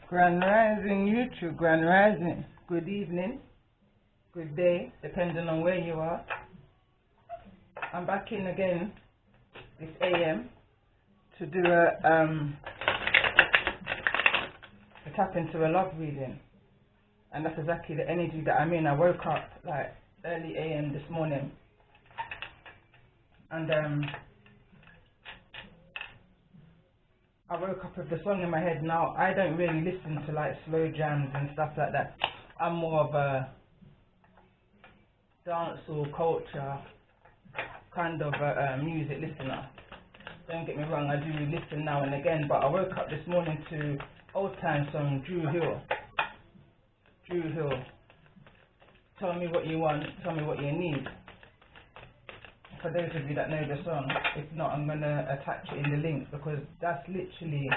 Grand Rising YouTube, Grand Rising. Good evening, good day, depending on where you are. I'm back in again this AM to do a tap into a love reading, and that's exactly the energy that I'm in. I woke up like early AM this morning, and I woke up with the song in my head. Now, I don't really listen to like slow jams and stuff like that. I'm more of a dance or culture kind of music listener. Don't get me wrong, I do listen now and again, but I woke up this morning to old time song, Drew Hill. Drew Hill. Tell me what you want, tell me what you need. For those of you that know the song, if not, I'm going to attach it in the link, because that's literally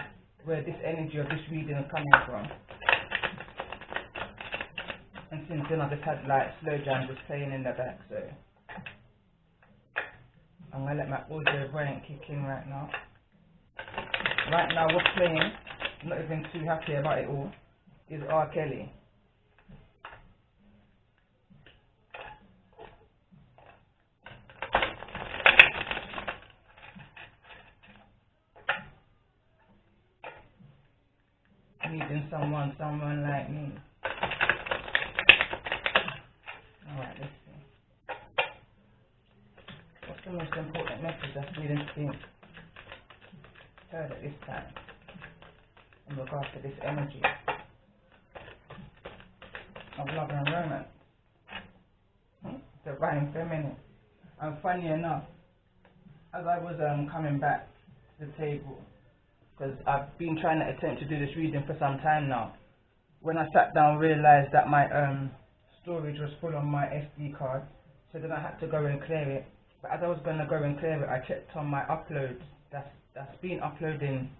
where this energy of this reading is coming from. And since then, I just had like slow jam just playing in the back, so I'm going to let my audio variant kick in right now. Right now, what's playing, I'm not even too happy about it all, is R. Kelly. Needing someone like me. Alright, let's see. What's the most important message that's needing to be heard at this time in regards to this energy of love and romance? Divine feminine. And funny enough, as I was coming back to the table, because I've been trying to attempt to do this reading for some time now, when I sat down, realised that my storage was full on my SD card, so then I had to go and clear it. But as I was going to go and clear it, I checked on my uploads that's been uploading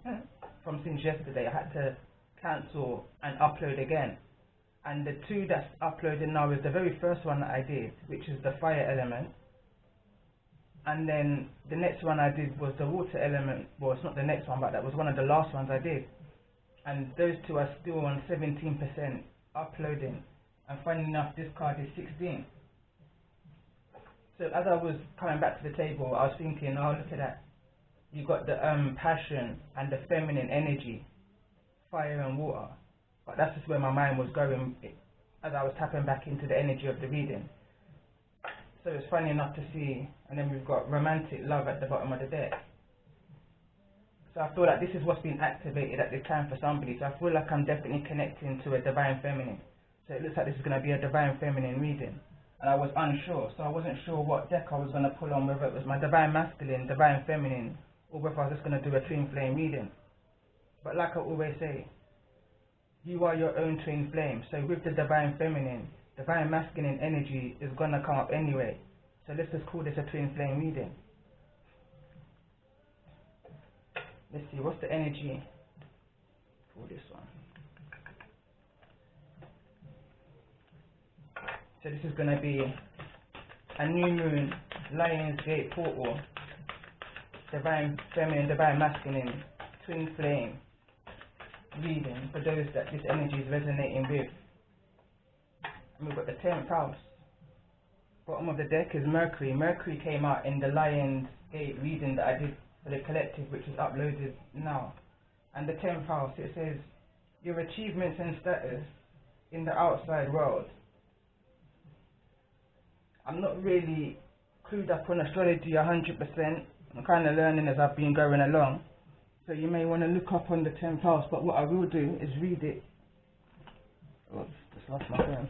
from since yesterday. I had to cancel and upload again, and the two that's uploading now is the very first one that I did, which is the fire element. And then the next one I did was the water element. Well, it's not the next one, but that was one of the last ones I did. And those two are still on 17% uploading. And funny enough, this card is 16. So as I was coming back to the table, I was thinking, oh, look at that. You got the passion and the feminine energy, fire and water. But that's just where my mind was going as I was tapping back into the energy of the reading. So it's funny enough to see, and then we've got romantic love at the bottom of the deck. So I feel like this is what's been activated at this time for somebody. So I feel like I'm definitely connecting to a divine feminine. So it looks like this is going to be a divine feminine reading. And I was unsure, so I wasn't sure what deck I was going to pull on, whether it was my divine masculine, divine feminine, or whether I was just going to do a twin flame reading. But like I always say, you are your own twin flame. So with the divine feminine, divine masculine energy is going to come up anyway. So let's just call this a twin flame reading. Let's see, what's the energy for this one? So this is going to be a new moon, Lion's Gate portal, divine feminine, divine masculine, twin flame reading for those that this energy is resonating with. And we've got the 10th house. Bottom of the deck is Mercury. Mercury came out in the Lion's Gate reading that I did for the collective, which is uploaded now. And the 10th house, it says your achievements and status in the outside world. I'm not really clued up on astrology 100%. I'm kind of learning as I've been going along. So you may want to look up on the 10th house, but what I will do is read it. Oh, just lost my phone.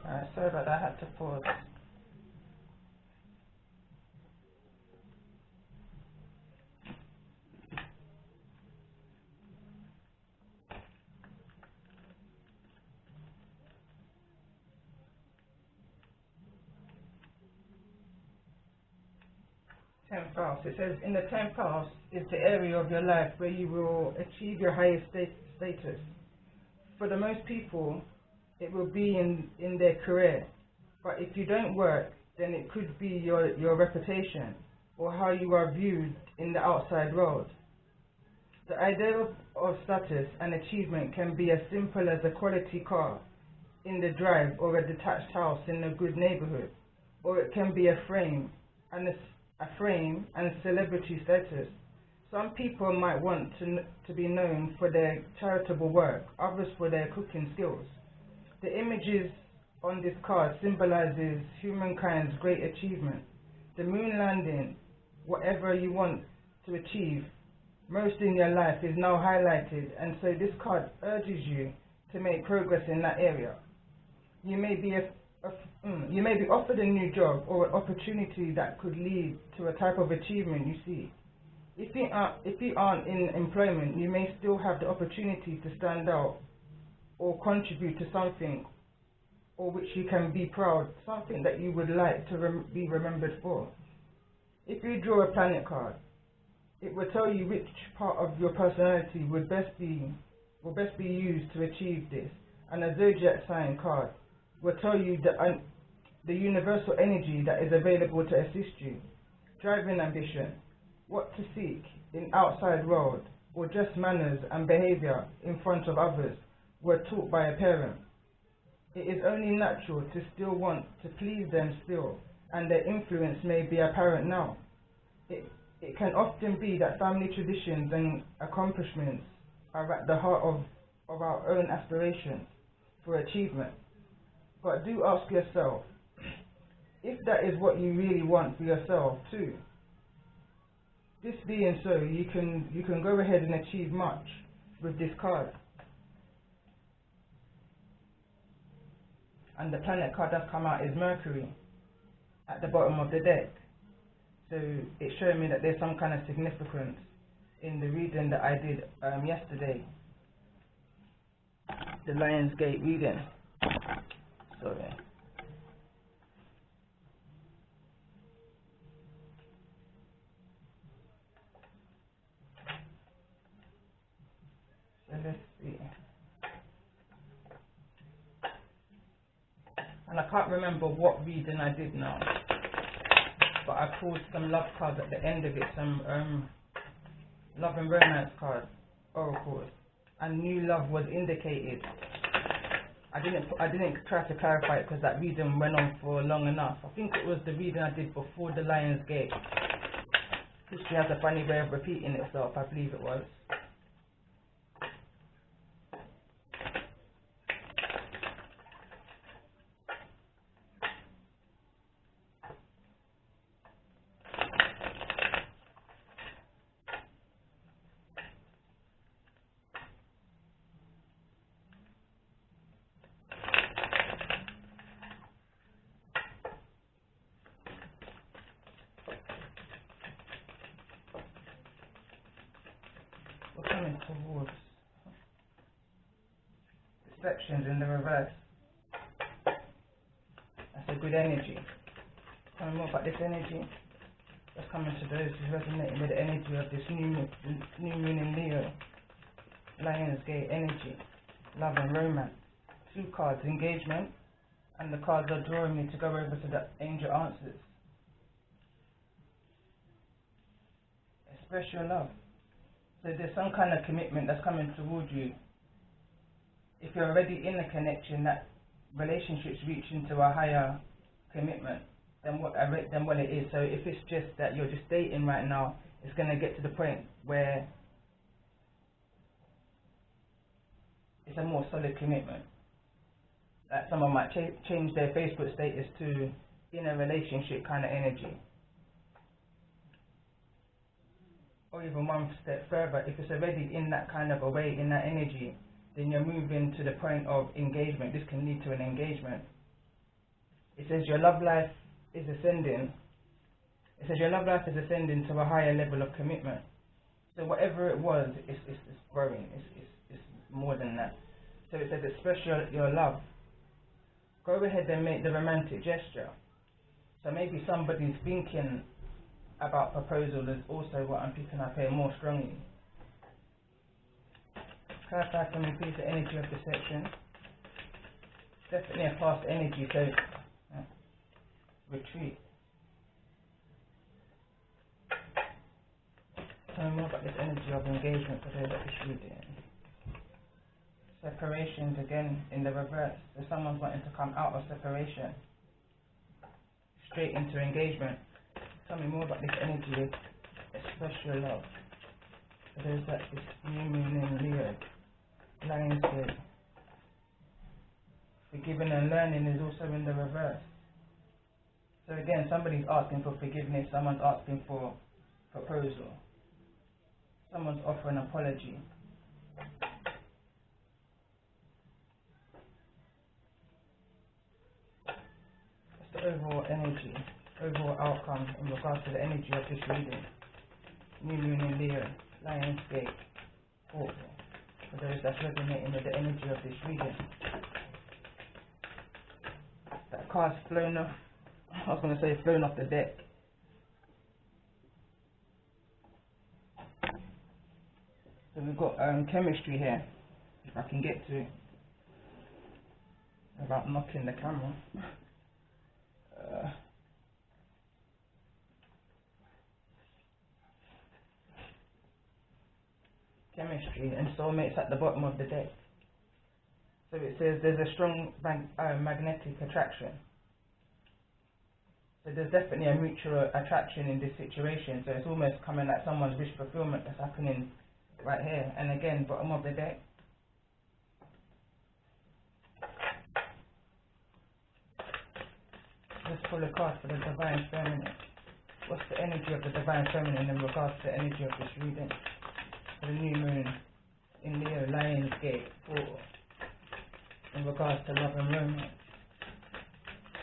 Alright, sorry about that, I had to pause. Tenth house. It says in the 10th house is the area of your life where you will achieve your highest status. For the most people, it will be in their career. But if you don't work, then it could be your reputation or how you are viewed in the outside world. The idea of status and achievement can be as simple as a quality car in the drive or a detached house in a good neighborhood, or it can be a frame and celebrity status. Some people might want to be known for their charitable work, others for their cooking skills. The images on this card symbolizes humankind's great achievement. The moon landing, whatever you want to achieve most in your life, is now highlighted, and so this card urges you to make progress in that area. You may be offered a new job or an opportunity that could lead to a type of achievement you seek. If you aren't in employment, you may still have the opportunity to stand out or contribute to something or which you can be proud, something that you would like to be remembered for. If you draw a planet card, it will tell you which part of your personality will best be used to achieve this, and a zodiac sign card will tell you the universal energy that is available to assist you. Driving ambition, what to seek in outside world, or just manners and behavior in front of others were taught by a parent. It is only natural to still want to please them still, and their influence may be apparent now. It can often be that family traditions and accomplishments are at the heart of our own aspirations for achievement. But do ask yourself if that is what you really want for yourself too. This being so, you can go ahead and achieve much with this card. And the planet card that's come out is Mercury at the bottom of the deck. So it's showing me that there's some kind of significance in the reading that I did yesterday. The Lionsgate reading. Sorry. So let's see. And I can't remember what reading I did now, but I pulled some love cards at the end of it, some love and romance cards, oracles, and new love was indicated. I didn't try to clarify it because that reading went on for long enough. I think it was the reading I did before the Lion's Gate. History has a funny way of repeating itself, I believe it was. We're coming towards deceptions in the reverse. That's a good energy. Tell me more about this energy. That's coming to those who resonate with the energy of this new moon in Leo. Lionsgate energy, love and romance. 2 cards, engagement, and the cards are drawing me to go over to the angel answers. Express your love. So there's some kind of commitment that's coming towards you. If you're already in a connection, that relationship's reaching to a higher commitment than what it is. So if it's just that you're just dating right now, it's going to get to the point where it's a more solid commitment. That someone might change their Facebook status to in a relationship kind of energy. Or even one step further, if it's already in that kind of a way, in that energy, then you're moving to the point of engagement. This can lead to an engagement. It says your love life is ascending. It says your love life is ascending to a higher level of commitment. So whatever it was, it's growing. It's more than that. So it says express your love. Go ahead and make the romantic gesture. So maybe somebody's thinking about proposal is also what I'm picking up here more strongly. Clarify for me please the energy of deception. Definitely a past energy, so retreat. Tell me more about this energy of engagement for those that is reading. Separations again in the reverse. So someone's wanting to come out of separation straight into engagement. Tell me more about this energy. Express your love. For those that is new moon in Leo. Lionsgate. Forgiving and learning is also in the reverse. So again, somebody's asking for forgiveness. Someone's asking for proposal. Someone's offering apology. What's the overall energy, overall outcome in regards to the energy of this reading? New moon in Leo, Lionsgate, Portal. For those that's resonating with the energy of this reading. That card's flown off. I was going to say flown off the deck. So we've got chemistry here, if I can get to it, without knocking the camera. Chemistry and soulmates at the bottom of the deck. So it says there's a strong magnetic attraction. So there's definitely a mutual attraction in this situation. So it's almost coming like someone's wish fulfillment that's happening right here. And again, bottom of the deck. Let's pull a card for the Divine Feminine. What's the energy of the Divine Feminine in regards to the energy of this reading? For the new moon in Leo, Lionsgate, Portal. In regards to love and romance.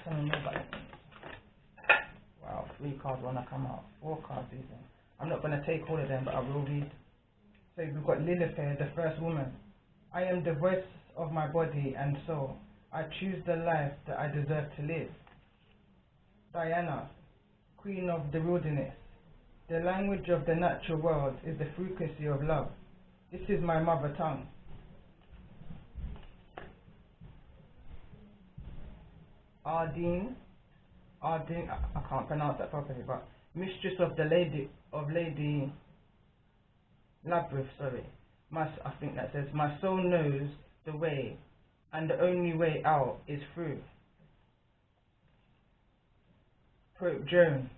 Tell me more about it. Wow, 3 cards want to come out. 4 cards even. I'm not going to take all of them, but I will read. So we've got Lilith here, the first woman. I am the voice of my body and soul. I choose the life that I deserve to live. Diana, queen of the wilderness. The language of the natural world is the frequency of love. This is my mother tongue. Ardeen, I can't pronounce that properly, but mistress of the Lady Labyrinth, sorry. I think that says, my soul knows the way, and the only way out is through. Pope Joan.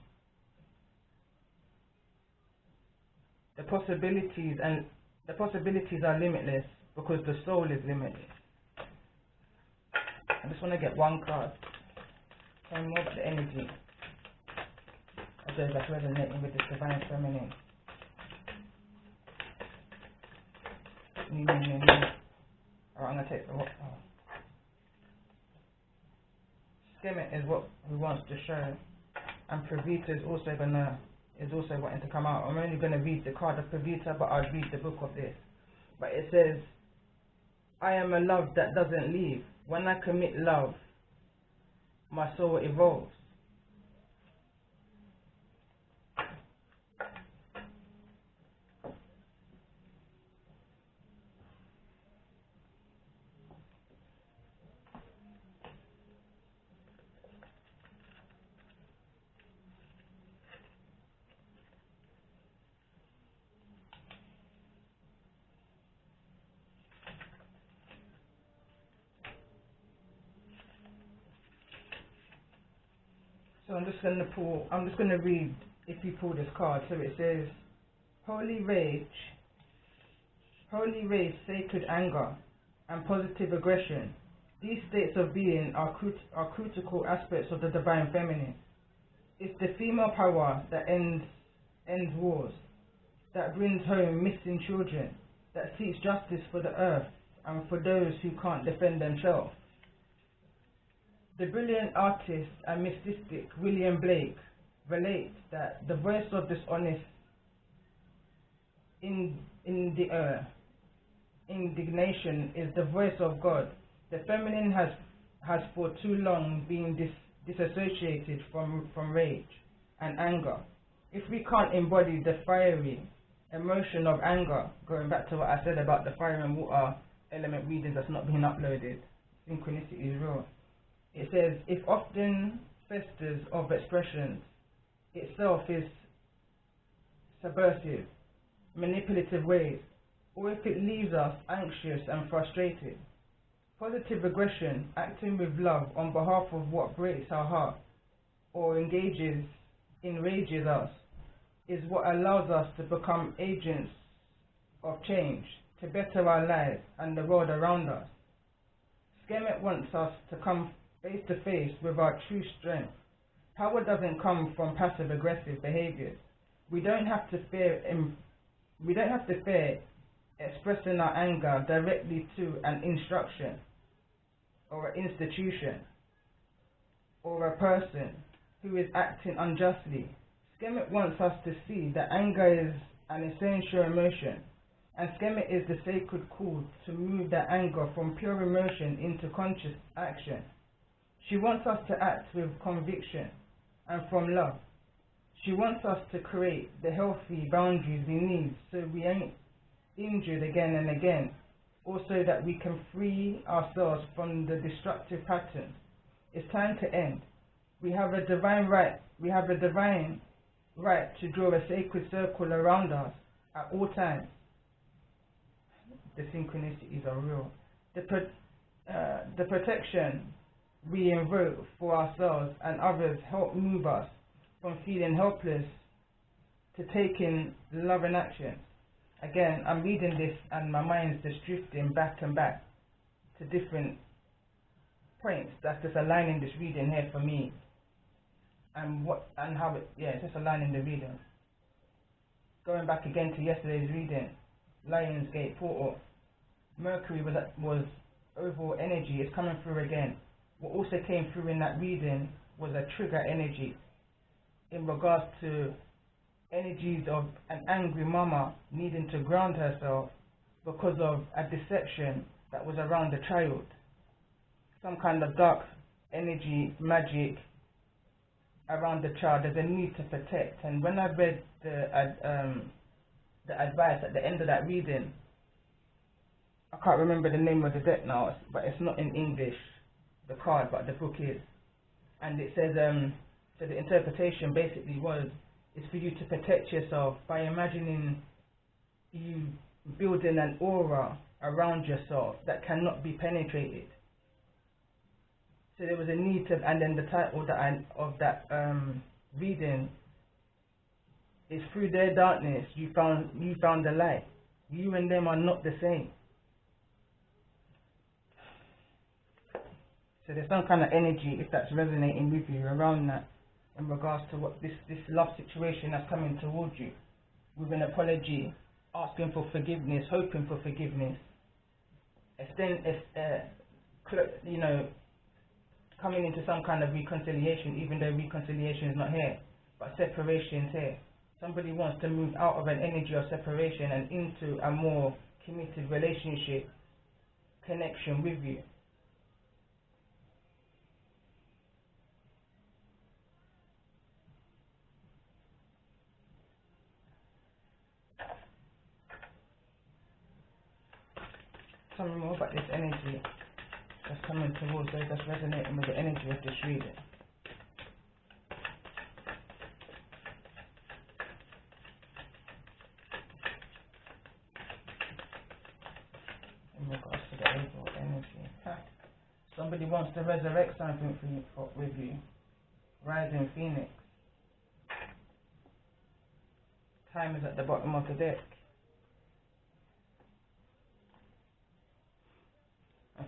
The possibilities are limitless because the soul is limitless. I just want to get 1 card. Tell me more about the energy of those that's resonating with this Divine Feminine. Alright, I'm going to take the rock. Skimmit is what we want to show, and Pravita is also wanting to come out. I'm only going to read the card of Pravita, but I'll read the book of this. But it says, I am a love that doesn't leave. When I commit love, my soul evolves. So I'm just going to read if you pull this card. So it says, Holy rage, sacred anger, and positive aggression. These states of being are critical aspects of the Divine Feminine. It's the female power that ends wars, that brings home missing children, that seeks justice for the earth and for those who can't defend themselves. The brilliant artist and mystic William Blake relates that the voice of dishonest indignation is the voice of God. The feminine has for too long been disassociated from rage and anger. If we can't embody the fiery emotion of anger, going back to what I said about the fire and water element readings that's not being uploaded, synchronicity is real. It says, if often festers of expressions itself is subversive, manipulative ways, or if it leaves us anxious and frustrated. Positive aggression, acting with love on behalf of what breaks our heart or enrages us, is what allows us to become agents of change to better our lives and the world around us. Skemet wants us to come face to face with our true strength. Power doesn't come from passive aggressive behaviors. We don't have to fear expressing our anger directly to an instruction or an institution or a person who is acting unjustly. Skemet wants us to see that anger is an essential emotion, and Skemet is the sacred call to move that anger from pure emotion into conscious action. She wants us to act with conviction and from love. She wants us to create the healthy boundaries we need so we ain't injured again and again, or so that we can free ourselves from the destructive patterns. It's time to end. We have a divine right to draw a sacred circle around us at all times. The synchronicities are real. The protection we invoke for ourselves and others help move us from feeling helpless to taking loving action. Again, I'm reading this and my mind's just drifting back and back to different points. That's just aligning this reading here for me. It's just aligning the reading. Going back again to yesterday's reading, Lionsgate Portal. Mercury was overall energy. It's coming through again. What also came through in that reading was a trigger energy in regards to energies of an angry mama needing to ground herself because of a deception that was around the child. Some kind of dark energy, magic around the child. There's a need to protect. And when I read the advice at the end of that reading, I can't remember the name of the deck now, but it's not in English, the card, but the book is. And it says, so the interpretation basically is for you to protect yourself by imagining you building an aura around yourself that cannot be penetrated. So there was a need to, and then the title of that reading is through their darkness you found the light. You and them are not the same. So there's some kind of energy, if that's resonating with you, around that in regards to what this love situation that's coming towards you, with an apology, asking for forgiveness, hoping for forgiveness, coming into some kind of reconciliation, even though reconciliation is not here, but separation is here. Somebody wants to move out of an energy of separation and into a more committed relationship, connection with you. Tell me more about this energy that's coming towards those that's resonating with the energy of this reading. In regards to the overall energy. Somebody wants to resurrect something with you. Rising Phoenix. Time is at the bottom of the deck.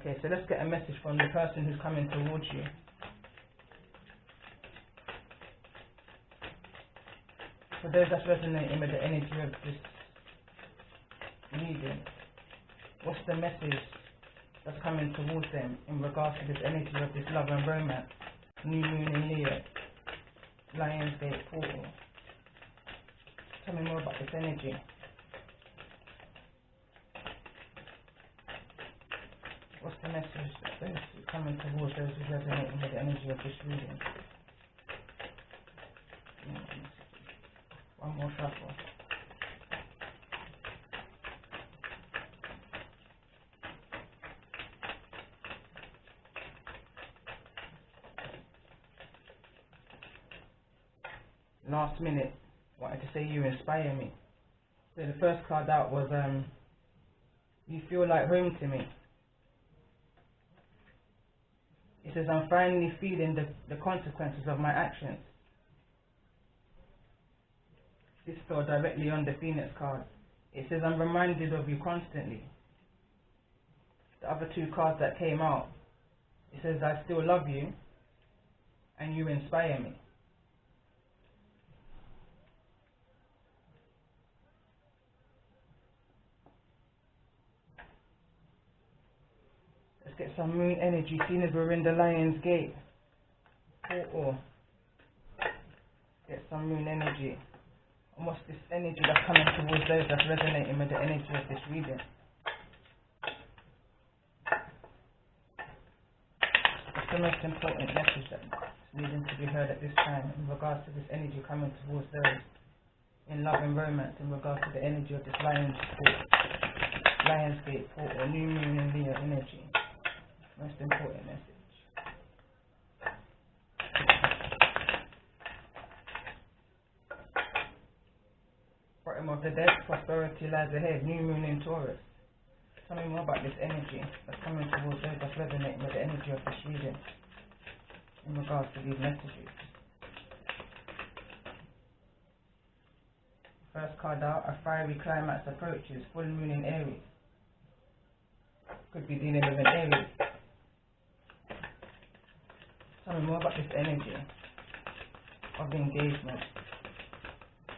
Okay, so let's get a message from the person who's coming towards you. For those that's resonating with the energy of this reading, what's the message that's coming towards them in regards to this energy of this love and romance? New moon in Leo, Lionsgate Portal. Tell me more about this energy. What's the message that is coming towards those who resonate with the energy of this reading? One more shuffle. last minute wanted to say you inspire me. So the first card out was you feel like home to me. It says I'm finally feeling the consequences of my actions. This fell directly on the Phoenix card. It says I'm reminded of you constantly. The other two cards that came out, it says I still love you and you inspire me. Let's get some moon energy, seeing as we're in the Lion's Gate. Portal. Get some moon energy. And what's this energy that's coming towards those that's resonating with the energy of this reading? What's the most important message that's needing to be heard at this time in regards to this energy coming towards those in love and romance, in regards to the energy of this Lion's Gate portal, new moon and Leo energy? Most important message. Bottom of the deck, prosperity lies ahead, new moon in Taurus. Tell me more about this energy that's coming towards those that's resonating with the energy of this reading in regards to these messages. First card out, a fiery climax approaches, full moon in Aries. Could be dealing with an Aries. Tell me more about this energy of engagement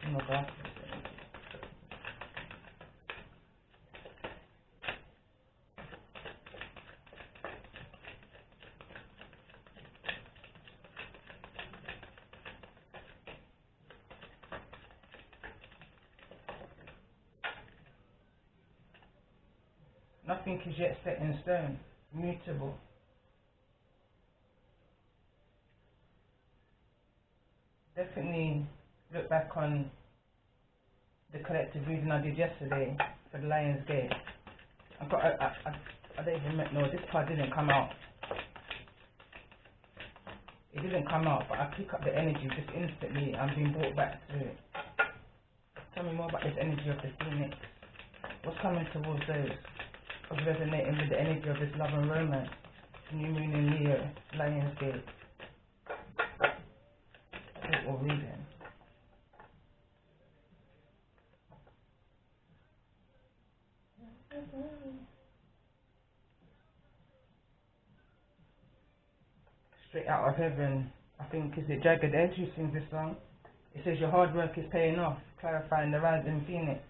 in regards to this energy. Nothing is yet set in stone, mutable. Definitely look back on the collective reading I did yesterday for the Lion's Gate. I don't even know, this card didn't come out. It didn't come out, but I pick up the energy just instantly. I'm being brought back to it. Tell me more about this energy of the Phoenix. What's coming towards those of resonating with the energy of this love and romance? New moon in Leo, Lion's Gate. Or reading. Straight Out of Heaven, I think, is it Jagged Edge who sings this song? It says your hard work is paying off, clarifying the rising phoenix.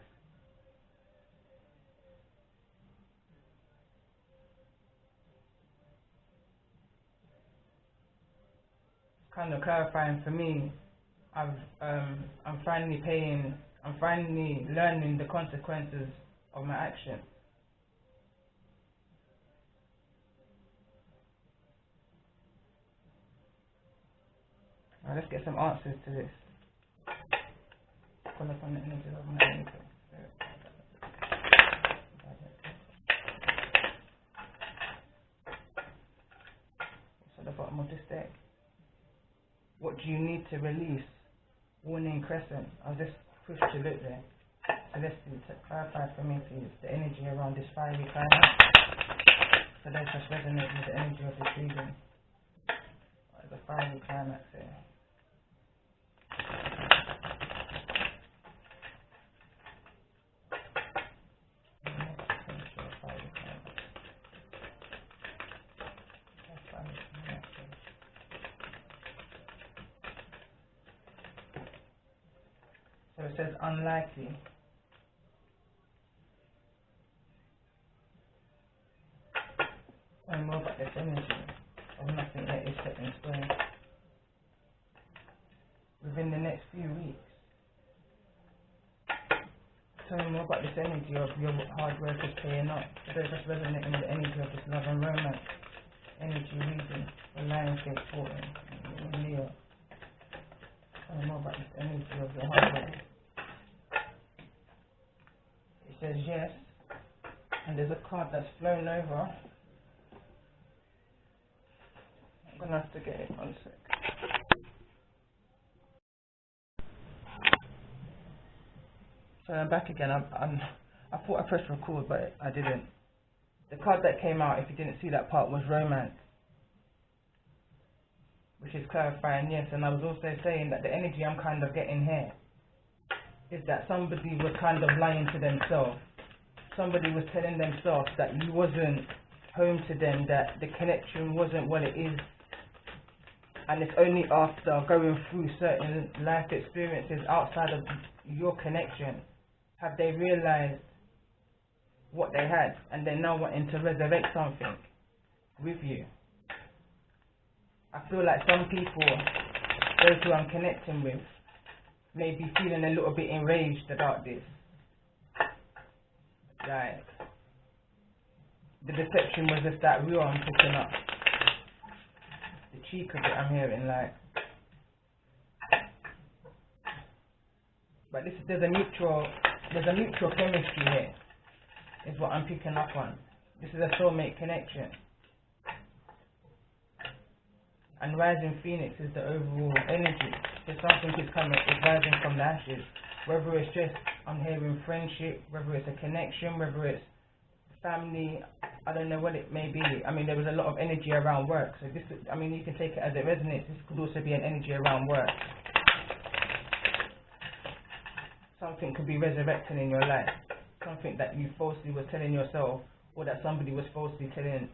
Kind of clarifying for me. I'm finally learning the consequences of my action. Now let's get some answers to this. Call upon the energy of my angel. What's at the bottom of this deck? What do you need to release? Warning Crescent. I'll just push to look there. So let's clarify for me, please, the energy around this fiery climax. So let's just resonate with the energy of this reading. The fiery climax here. So it says unlikely. And more about this energy of nothing that is set in stone. Within the next few weeks. Tell me more about this energy of your hard work is paying off. So just resonating with the energy of this love and romance. Energy reading. The Lion's Gate portal. Leo. Tell me more about this energy of your hard work. It says yes. And there's a card that's flown over. I'm gonna have to get it 1 sec. So I'm back again. I thought I pressed record, but I didn't. The card that came out, if you didn't see that part, was romance, which is clarifying, yes. And I was also saying that the energy I'm kind of getting here is that somebody was kind of lying to themselves. Somebody was telling themselves that you wasn't home to them, that the connection wasn't what it is. And it's only after going through certain life experiences outside of your connection have they realized what they had, and they're now wanting to resurrect something with you. I feel like some people, those who I'm connecting with, may be feeling a little bit enraged about this. Like, the deception was just that real. I'm picking up the cheek of it. I'm hearing, like, but there's a mutual chemistry here, is what I'm picking up on. This is a soulmate connection. And rising phoenix is the overall energy. So something is rising from the ashes. Whether it's just, I'm hearing friendship, whether it's a connection, whether it's family, I don't know what it may be. I mean, there was a lot of energy around work. So this, I mean, you can take it as it resonates. This could also be an energy around work. Something could be resurrecting in your life. Something that you falsely was telling yourself, or that somebody was falsely telling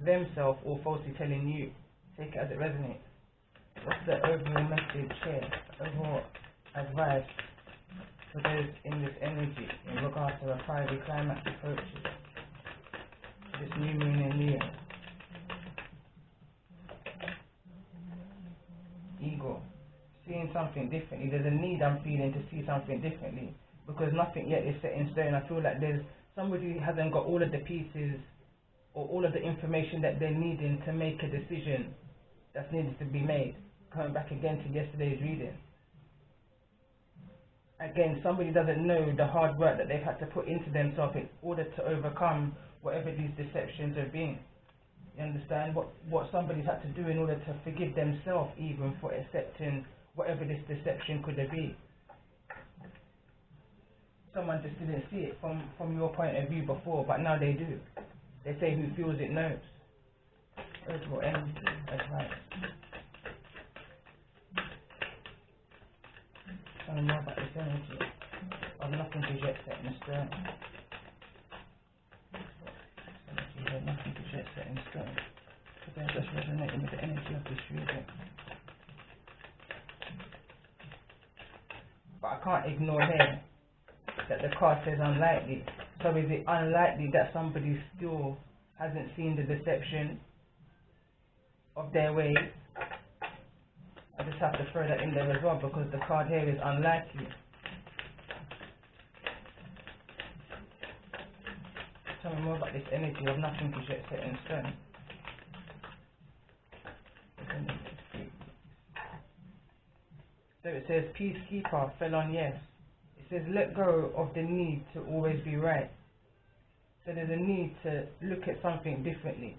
themselves, or falsely telling you. Take it as it resonates. What's the overall message here? Overall advice for those in this energy in regards to a fiery climax approaches this new moon in Leo? Ego. Seeing something differently. There's a need I'm feeling to see something differently, because nothing yet is set in stone. I feel like there's somebody who hasn't got all of the pieces or all of the information that they're needing to make a decision that's needed to be made. Coming back again to yesterday's reading. Again, somebody doesn't know the hard work that they've had to put into themselves in order to overcome whatever these deceptions have been. You understand? What somebody's had to do in order to forgive themselves even for accepting whatever this deception could have been. Someone just didn't see it from your point of view before, but now they do. They say who feels it knows. Overall energy, advice. Tell me more about this energy of nothing is yet set in stone. Energy here, nothing is yet set in stone. So they're just resonating with the energy of this reading. But I can't ignore here that the card says unlikely. So is it unlikely that somebody still hasn't seen the deception of their ways? I just have to throw that in there as well, because the card here is unlikely. Tell me more about this energy of nothing is yet set in stone. So it says peacekeeper fell on yes. It says let go of the need to always be right. So there's a need to look at something differently.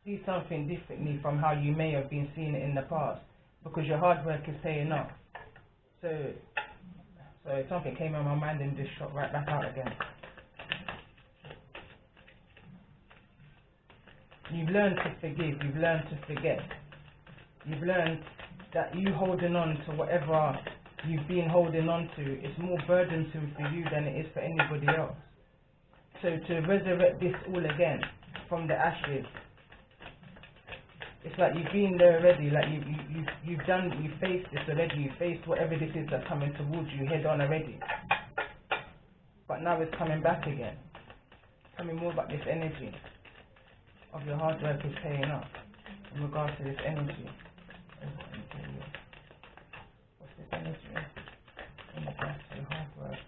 See something differently from how you may have been seeing it in the past, because your hard work is paying off. So something came on my mind and just shot right back out again. You've learned to forgive, you've learned to forget. You've learned that you holding on to whatever you've been holding on to is more burdensome for you than it is for anybody else. So to resurrect this all again from the ashes, it's like you've been there already, like you've faced this already, you've faced whatever this is that's coming towards you head on already. But now it's coming back again. Tell me more about this energy of your hard work is paying off in regards to this energy. What's this energy in regards to your hard work?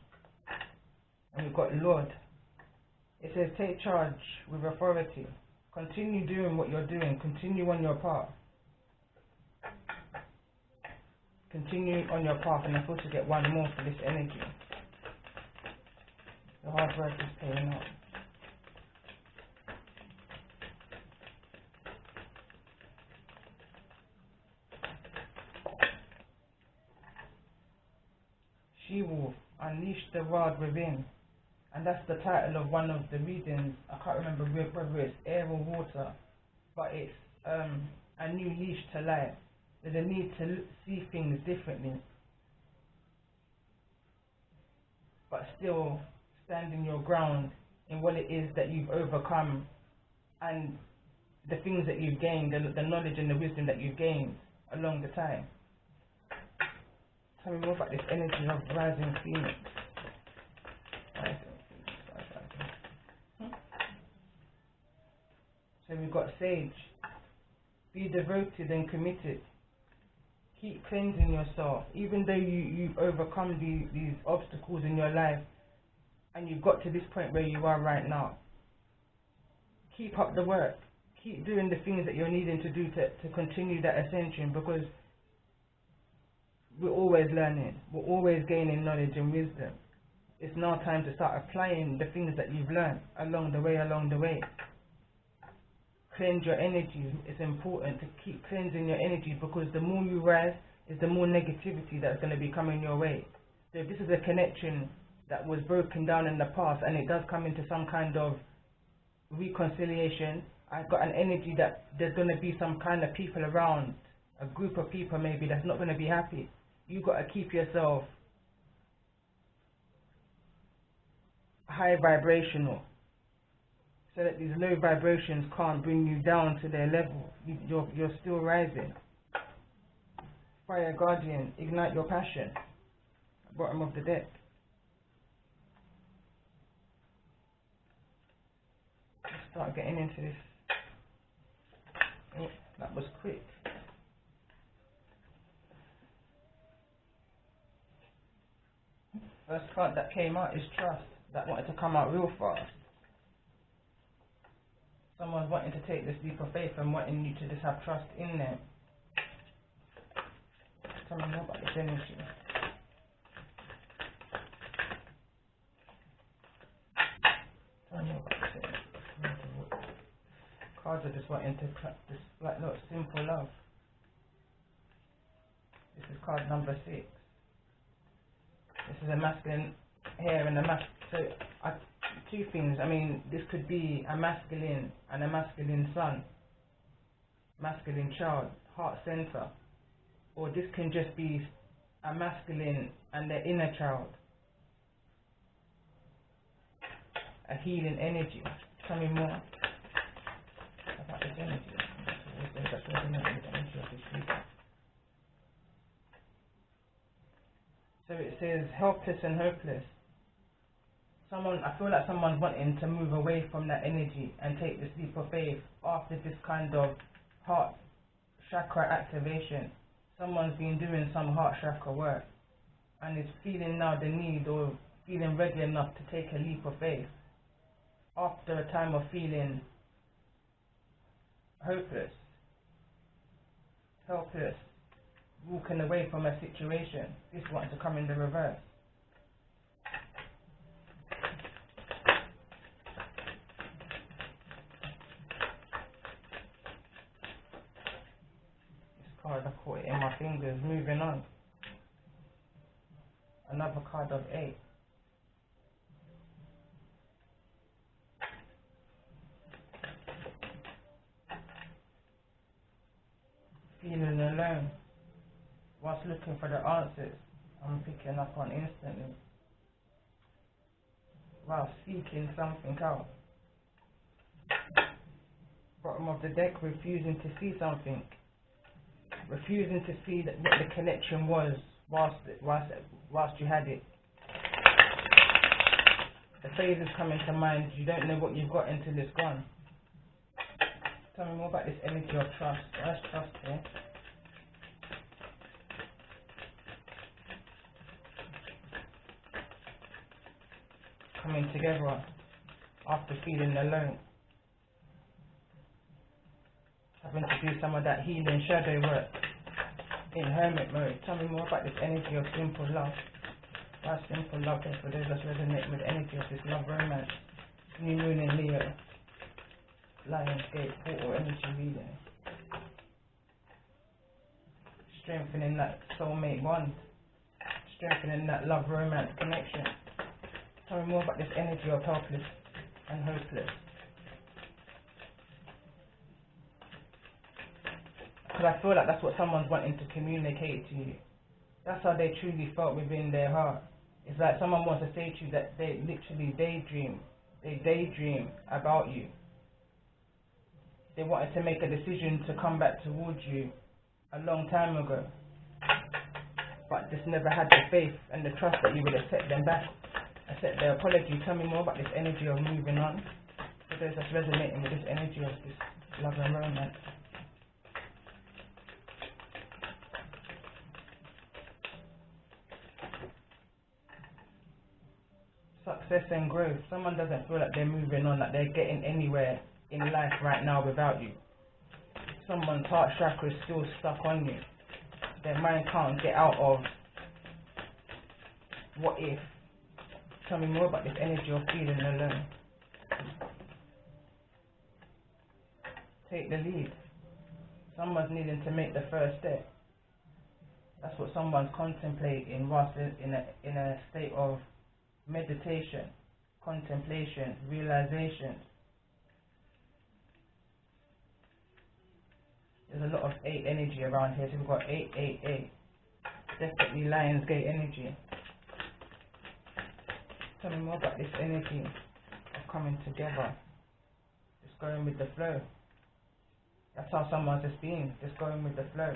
And we've got Lord. It says take charge with authority. Continue doing what you're doing. Continue on your path. Continue on your path, and I thought to get one more for this energy. The hard work is paying off. She-Wolf, Unleash the World Within. And that's the title of one of the readings. I can't remember whether it's air or water, but it's a new leash to life. There's a need to see things differently, but still standing your ground in what it is that you've overcome and the things that you've gained, the knowledge and the wisdom that you've gained along the time. Tell me more about this energy of rising phoenix. So we've got Sage. Be devoted and committed. Keep cleansing yourself. Even though you've overcome these obstacles in your life and you've got to this point where you are right now, keep up the work. Keep doing the things that you're needing to do to continue that ascension, because we're always learning. We're always gaining knowledge and wisdom. It's now time to start applying the things that you've learned along the way. Cleanse your energy. It's important to keep cleansing your energy, because the more you rise is the more negativity that's going to be coming your way. So if this is a connection that was broken down in the past and it does come into some kind of reconciliation, I've got an energy that there's going to be some kind of people around, a group of people maybe that's not going to be happy. You've got to keep yourself high vibrational, so that these low vibrations can't bring you down to their level. You're still rising. Fire Guardian, ignite your passion. Bottom of the deck. Let's start getting into this. Oh, that was quick. First card that came out is Trust. That wanted to come out real fast. Someone's wanting to take this leap of faith and wanting you to just have trust in them. Tell me more about this energy. Tell me more about this energy. Cards are just wanting to this, like, look, simple love. This is card number 6. This is a masculine here and a masculine. So, two things. I mean, this could be a masculine and a masculine son, masculine child, heart center, or this can just be a masculine and their inner child, a healing energy. Tell me more about this energy. That's what the energy of this people. So it says helpless and hopeless. I feel like someone's wanting to move away from that energy and take this leap of faith after this kind of heart chakra activation. Someone's been doing some heart chakra work and is feeling now the need or feeling ready enough to take a leap of faith after a time of feeling hopeless, helpless, walking away from a situation. This wants to come in the reverse. Card, I caught it in my fingers. Moving on. Another card of 8. Feeling alone. Whilst looking for the answers, I'm picking up on instantly. While seeking something out. Bottom of the deck, refusing to see something. Refusing to see that what the connection was whilst you had it. The phases come into mind. You don't know what you've got until it's gone. Tell me more about this energy of trust. Where's trust here? Coming together after feeling alone. Having to do some of that healing shadow work in hermit mode. Tell me more about this energy of simple love. That's simple love is for those that resonate with the energy of this love romance. New moon in Leo. Lionsgate portal energy reading. Strengthening that soulmate bond. strengthening that love, romance, connection. Tell me more about this energy of helpless and hopeless. Because I feel like that's what someone's wanting to communicate to you. That's how they truly felt within their heart. It's like someone wants to say to you that they literally daydream. They daydream about you. They wanted to make a decision to come back towards you a long time ago, but just never had the faith and the trust that you would accept them back, accept their apology. Tell me more about this energy of moving on. For those that's resonating with this energy of this love and romance. Success and growth. Someone doesn't feel like they're moving on, like they're getting anywhere in life right now without you. Someone's heart chakra is still stuck on you. Their mind can't get out of what if. Tell me more about this energy of feeling alone. Take the lead. Someone's needing to make the first step. That's what someone's contemplating whilst in a state of meditation, contemplation, realization. There's a lot of 8 energy around here, so we've got 888. Definitely Lionsgate energy. Tell me more about this energy of coming together. Just going with the flow. That's how someone's just being, just going with the flow.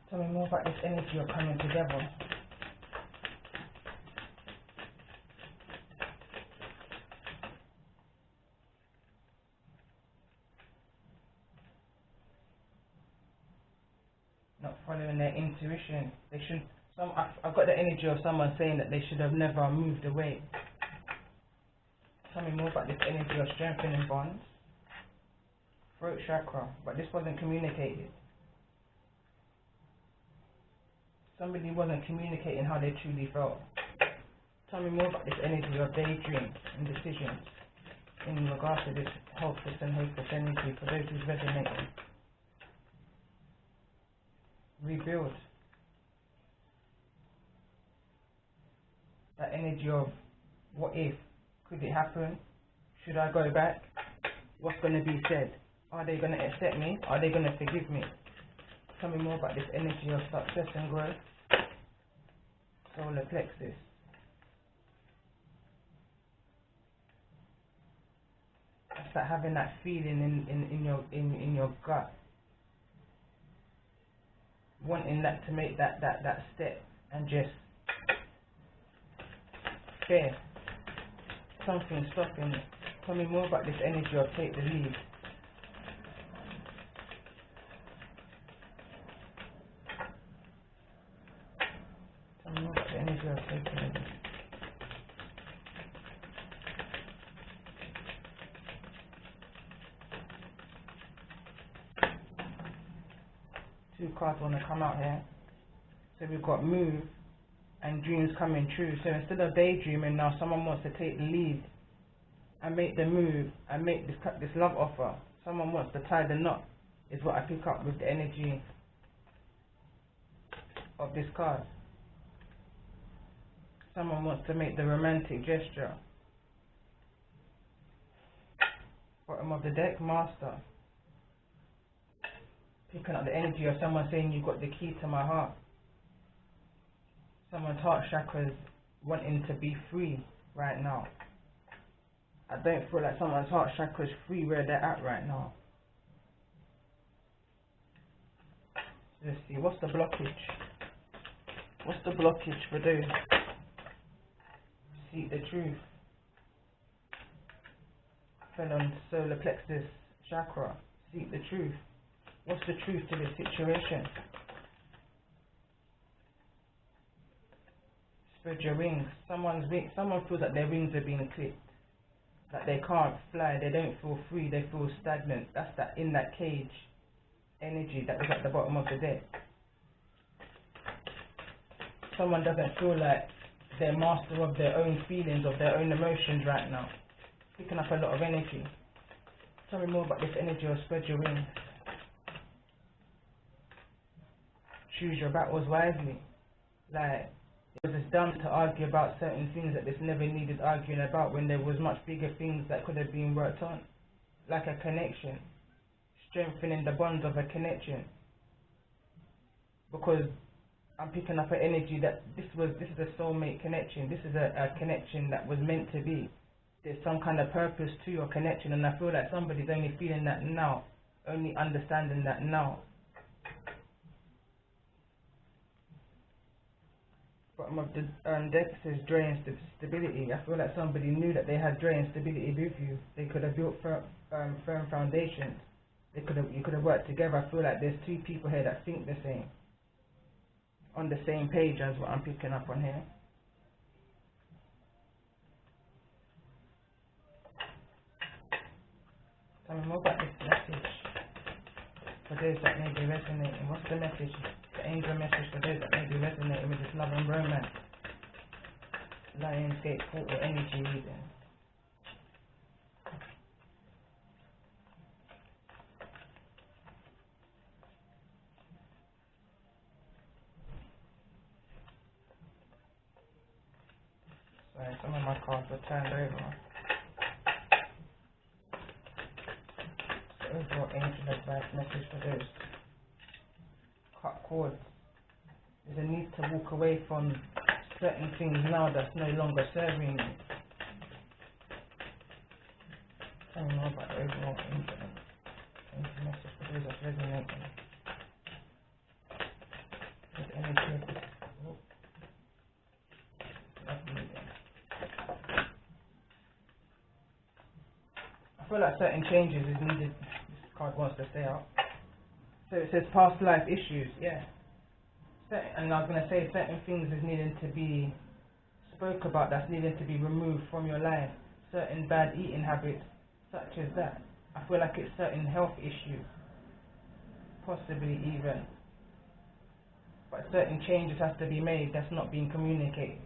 Tell me more about this energy of coming together. Not following their intuition. They should. I've got the energy of someone saying that they should have never moved away. Tell me more about this energy of strengthening bonds. Throat chakra, but this wasn't communicated. Somebody wasn't communicating how they truly felt. Tell me more about this energy of daydream and decisions in regards to this helpless and hopeless energy for those who's resonating. Rebuild. That energy of what if, could it happen, should I go back, what's going to be said, are they going to accept me, are they going to forgive me? Tell me more about this energy of success and growth. Solar plexus. It's like having that feeling in your gut, wanting that to make that step and just fear. Something stopping it. Tell me more about this energy of take the lead. Tell me more about the energy of take the lead. Two cards want to come out here. So we've got move and dreams coming true. So instead of daydreaming now, someone wants to take the lead and make the move and make this love offer. Someone wants to tie the knot, is what I pick up with the energy of this card. Someone wants to make the romantic gesture. Bottom of the deck, master. Picking up the energy of someone saying you've got the key to my heart. Someone's heart chakras wanting to be free right now. I don't feel like someone's heart chakra is free where they're at right now. Let's see, what's the blockage? What's the blockage for those? Seek the truth. Fell on solar plexus chakra. Seek the truth. What's the truth to this situation? Spread your wings. Someone feels like their wings are being clipped. That they can't fly, they don't feel free, they feel stagnant. That's that in that cage energy that was at the bottom of the deck. Someone doesn't feel like they're master of their own feelings, of their own emotions right now. Picking up a lot of energy. Tell me more about this energy of spread your wings. Choose your battles wisely. Like, it was just dumb to argue about certain things that this never needed arguing about when there was much bigger things that could have been worked on. Like a connection. Strengthening the bonds of a connection. Because I'm picking up an energy that this is a soulmate connection. This is a connection that was meant to be. There's some kind of purpose to your connection, and I feel like somebody's only feeling that now, only understanding that now. Bottom of the deck says joy and stability. I feel like somebody knew that they had joy and stability with you. They could have built firm foundations. You could have worked together. I feel like there's two people here that think the same, on the same page as what I'm picking up on here. Tell me more about this message for those that may be resonating. What's the message? The angel message for those that may be resonating with this love and romance. Lionsgate portal energy reading. Sorry, some of my cards were turned over. Overall angel advice message for those. Cut cords. There's a need to walk away from certain things now that's no longer serving you. Tell me more about the overall angel message for those that's resonating. With energy of this. I feel like certain changes is needed. This card wants to stay out. So it says past life issues, yeah. And I was going to say certain things is needing to be spoke about, that's needing to be removed from your life. Certain bad eating habits, such as that. I feel like it's certain health issues, possibly even. But certain changes have to be made that's not being communicated.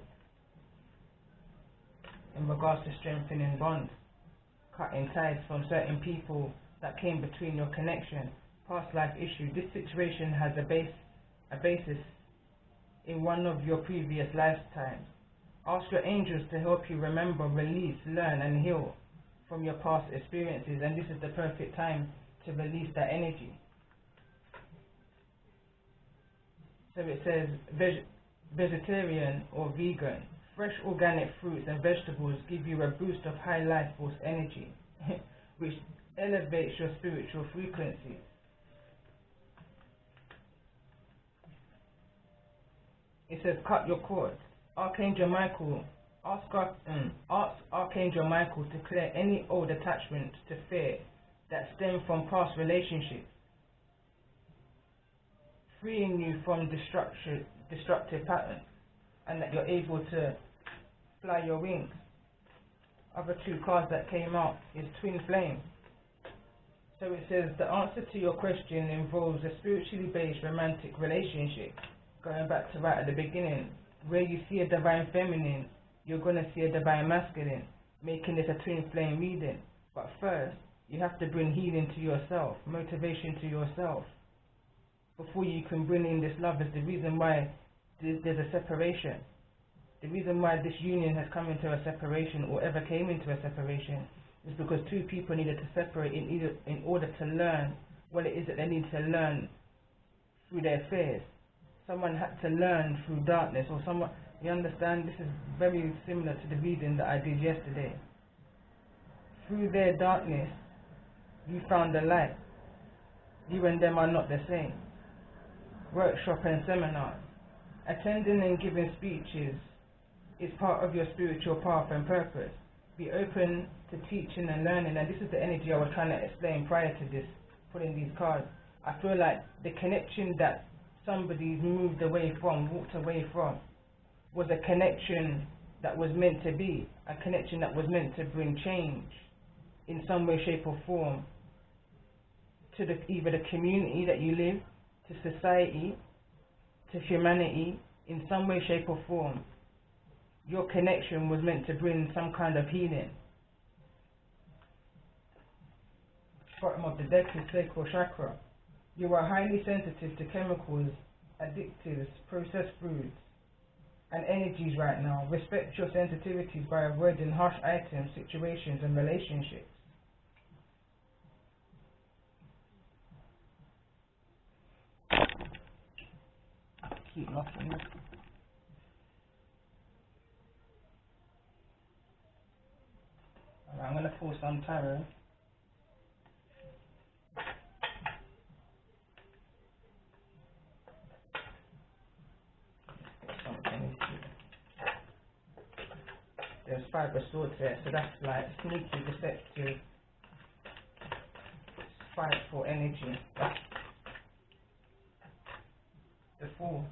In regards to strengthening bonds, cutting ties from certain people that came between your connection. Past life issue. This situation has a basis in one of your previous lifetimes. Ask your angels to help you remember, release, learn and heal from your past experiences, and this is the perfect time to release that energy. So it says vegetarian or vegan. Fresh organic fruits and vegetables give you a boost of high life force energy which elevates your spiritual frequency. It says cut your cords. Archangel Michael, ask Archangel Michael to clear any old attachments to fear that stem from past relationships, freeing you from destructive patterns, and that you're able to fly your wings. Other two cards that came out is Twin Flame. So it says the answer to your question involves a spiritually based romantic relationship. Going back to right at the beginning, where you see a divine feminine, you're going to see a divine masculine, making this a twin flame reading. But first, you have to bring healing to yourself, motivation to yourself, before you can bring in this love. Is the reason why there's a separation. The reason why this union has come into a separation, or ever came into a separation, is because two people needed to separate in order to learn what it is that they need to learn through their fears. Someone had to learn through darkness, or someone, you understand, this is very similar to the reading that I did yesterday. Through their darkness, you found the light. You and them are not the same. Workshop and seminars. Attending and giving speeches is part of your spiritual path and purpose. Be open to teaching and learning, and this is the energy I was trying to explain prior to this, putting these cards. I feel like the connection that somebody's moved away from, walked away from, was a connection that was meant to be, a connection that was meant to bring change in some way, shape or form to either the community that you live, to society, to humanity, in some way, shape or form. Your connection was meant to bring some kind of healing. Bottom of the deck is sacral chakra. You are highly sensitive to chemicals, additives, processed foods, and energies right now. Respect your sensitivities by avoiding harsh items, situations, and relationships. Keep knocking it. Alright, I'm going to pull some tarot. There's 5 of swords there, so that's like sneaky, deceptive, spiteful energy. That's the Fool.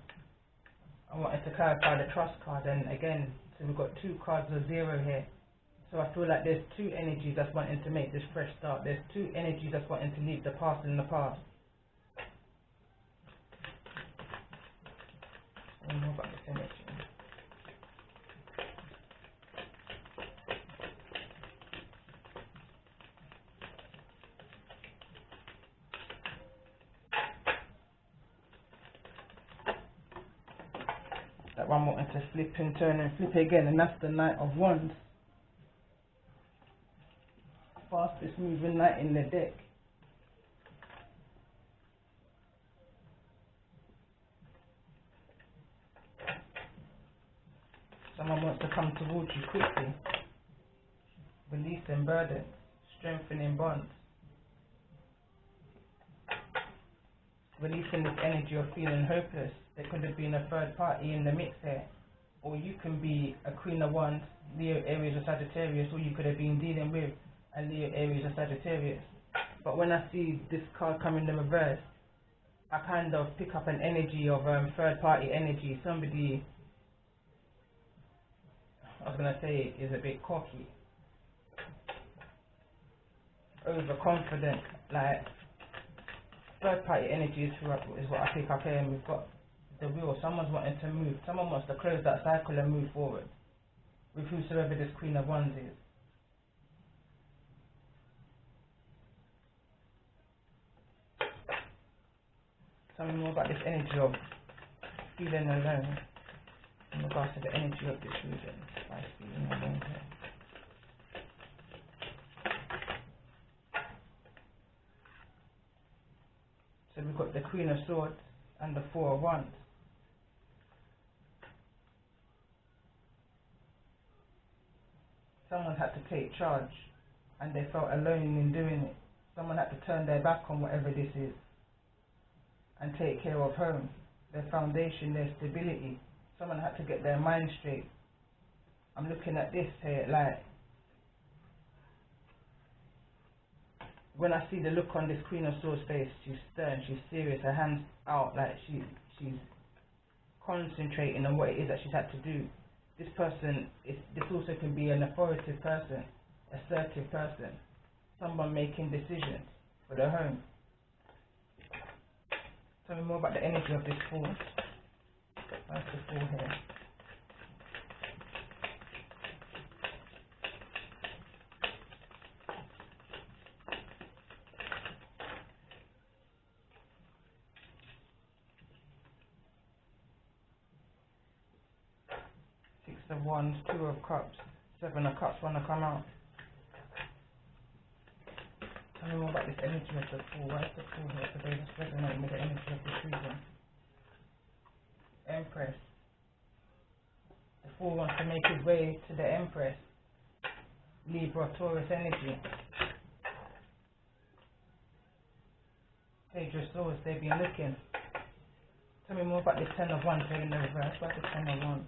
I wanted to clarify the trust card, and again, so we've got 2 cards of 0 here. So I feel like there's 2 energies that's wanting to make this fresh start. There's 2 energies that's wanting to leave the past in the past. I don't know about this energy. That one wanting to flip and turn and flip again, and that's the Knight of Wands. Fastest moving knight in the deck. Someone wants to come towards you quickly. Releasing burdens, strengthening bonds. Releasing this energy of feeling hopeless. There could have been a third party in the mix here. Or you can be a Queen of Wands, Leo, Aries or Sagittarius, or you could have been dealing with a Leo, Aries or Sagittarius. But when I see this card come in the reverse, I kind of pick up an energy of third party energy. Somebody, I was going to say, is a bit cocky, overconfident, like third party energy is what I pick up here. And we've got the Wheel. Someone's wanting to move. Someone wants to close that cycle and move forward with whosoever this Queen of Wands is. Tell me more about this energy of feeling alone in regards to the energy of this region. By feeling alone here. So we've got the Queen of Swords and the 4 of Wands. Someone had to take charge and they felt alone in doing it. Someone had to turn their back on whatever this is and take care of home, their foundation, their stability. Someone had to get their mind straight. I'm looking at this here, like, when I see the look on this Queen of Swords face, she's stern, she's serious, her hands out, like she's concentrating on what it is that she's had to do. This person, this also can be an authoritative person, assertive person, someone making decisions for their home. Tell me more about the energy of this Fool. Where's the Fool here? Six of Wands, 2 of Cups, 7 of Cups want to come out. Tell me more about this energy of the Fool. Why is the Fool here today? Let's resonate with the energy of this region. Empress. The Fool wants to make his way to the Empress. Libra, Taurus energy. Page of Swords, they've been looking. Tell me more about this 10 of Wands here in the reverse. What's the 10 of Wands?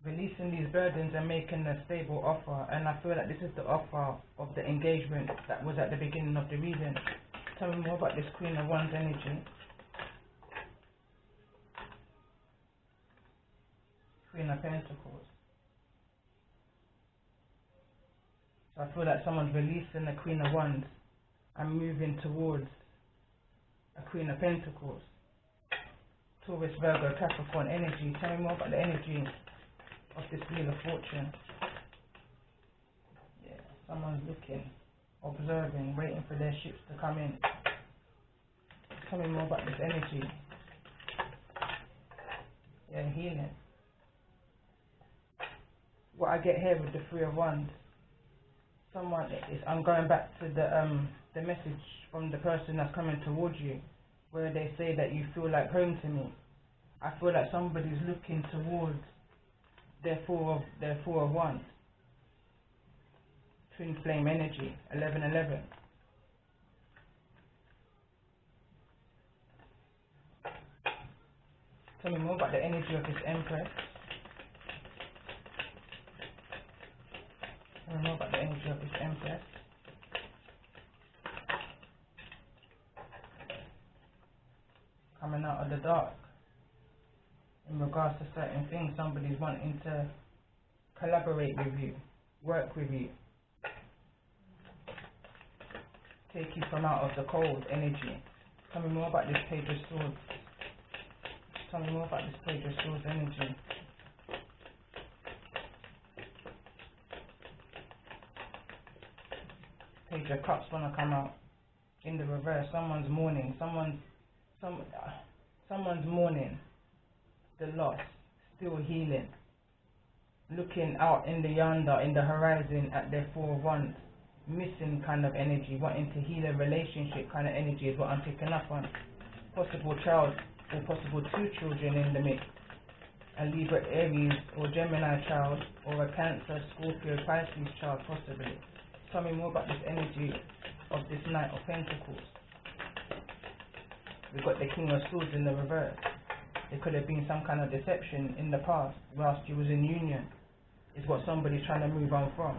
Releasing these burdens and making a stable offer, and I feel like this is the offer of the engagement that was at the beginning of the reading. Tell me more about this Queen of Wands energy. Queen of Pentacles. So I feel like someone's releasing the Queen of Wands and moving towards a Queen of Pentacles. Taurus, Virgo, Capricorn energy. Tell me more about the energy of this Wheel of Fortune. Yeah, someone's looking observing, waiting for their ships to come in. Tell me more about this energy. Yeah, healing. What I get here with the Three of Wands, I'm going back to the message from the person that's coming towards you, where they say that you feel like home to me. I feel like somebody's looking towards their four of Wands. Twin flame energy, 1111. Tell me more about the energy of this Empress. Tell me more about the energy of this Empress. Coming out of the dark. In regards to certain things, somebody's wanting to collaborate with you, work with you, take you from out of the cold energy. Tell me more about this Page of Swords. Tell me more about this Page of Swords energy. Page of Cups want to come out in the reverse. Someone's mourning. Someone's mourning the loss, still healing. Looking out in the yonder, in the horizon at their Four of Wands. Missing kind of energy, wanting to heal a relationship kind of energy is what I'm picking up on. Possible child or possible two children in the mix. A Libra, Aries or Gemini child, or a Cancer, Scorpio, Pisces child possibly. Tell me more about this energy of this Knight of Pentacles. We've got the King of Swords in the reverse. There could have been some kind of deception in the past whilst you was in union. Is what somebody's trying to move on from.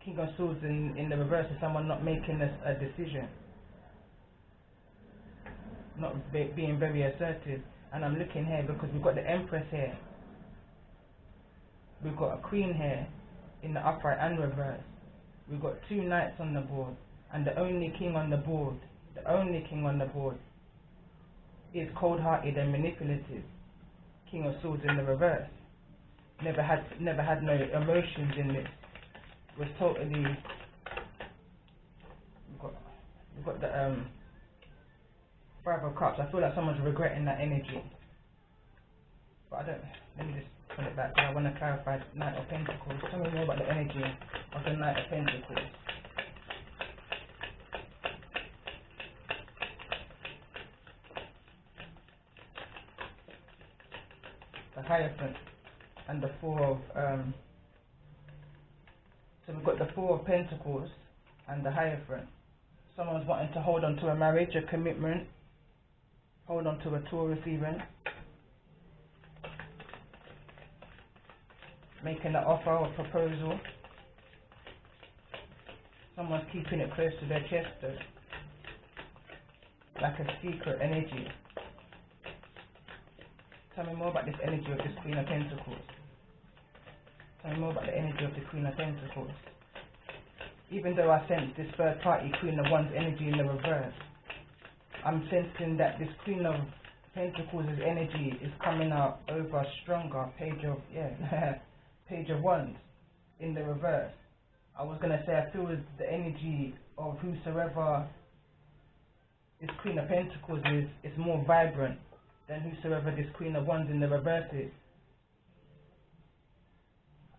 King of Swords in the reverse is someone not making a decision. Not being very assertive. And I'm looking here because we've got the Empress here. We've got a Queen here in the upright and reverse. We've got two Knights on the board. And the only King on the board, is cold-hearted and manipulative. King of Swords in the reverse. Never had no emotions in this. Was totally. We've got the Five of Cups. I feel like someone's regretting that energy. But I don't. Let me just put it back because I want to clarify Knight of Pentacles. Tell me more about the energy of the Knight of Pentacles. The Hierophant and the Four of so we've got the Four of Pentacles and the Hierophant. Someone's wanting to hold on to a marriage, a commitment, hold on to a Taurus even, making an offer or proposal. Someone's keeping it close to their chest though, like a secret energy. Tell me more about this energy of this Queen of Pentacles. Tell me more about the energy of the Queen of Pentacles. Even though I sense this third party Queen of Wands energy in the reverse, I'm sensing that this Queen of Pentacles' energy is coming out over stronger. Page of Wands in the reverse. I was going to say I feel the energy of whosoever this Queen of Pentacles is more vibrant than whosoever this Queen of Wands in the reverse is.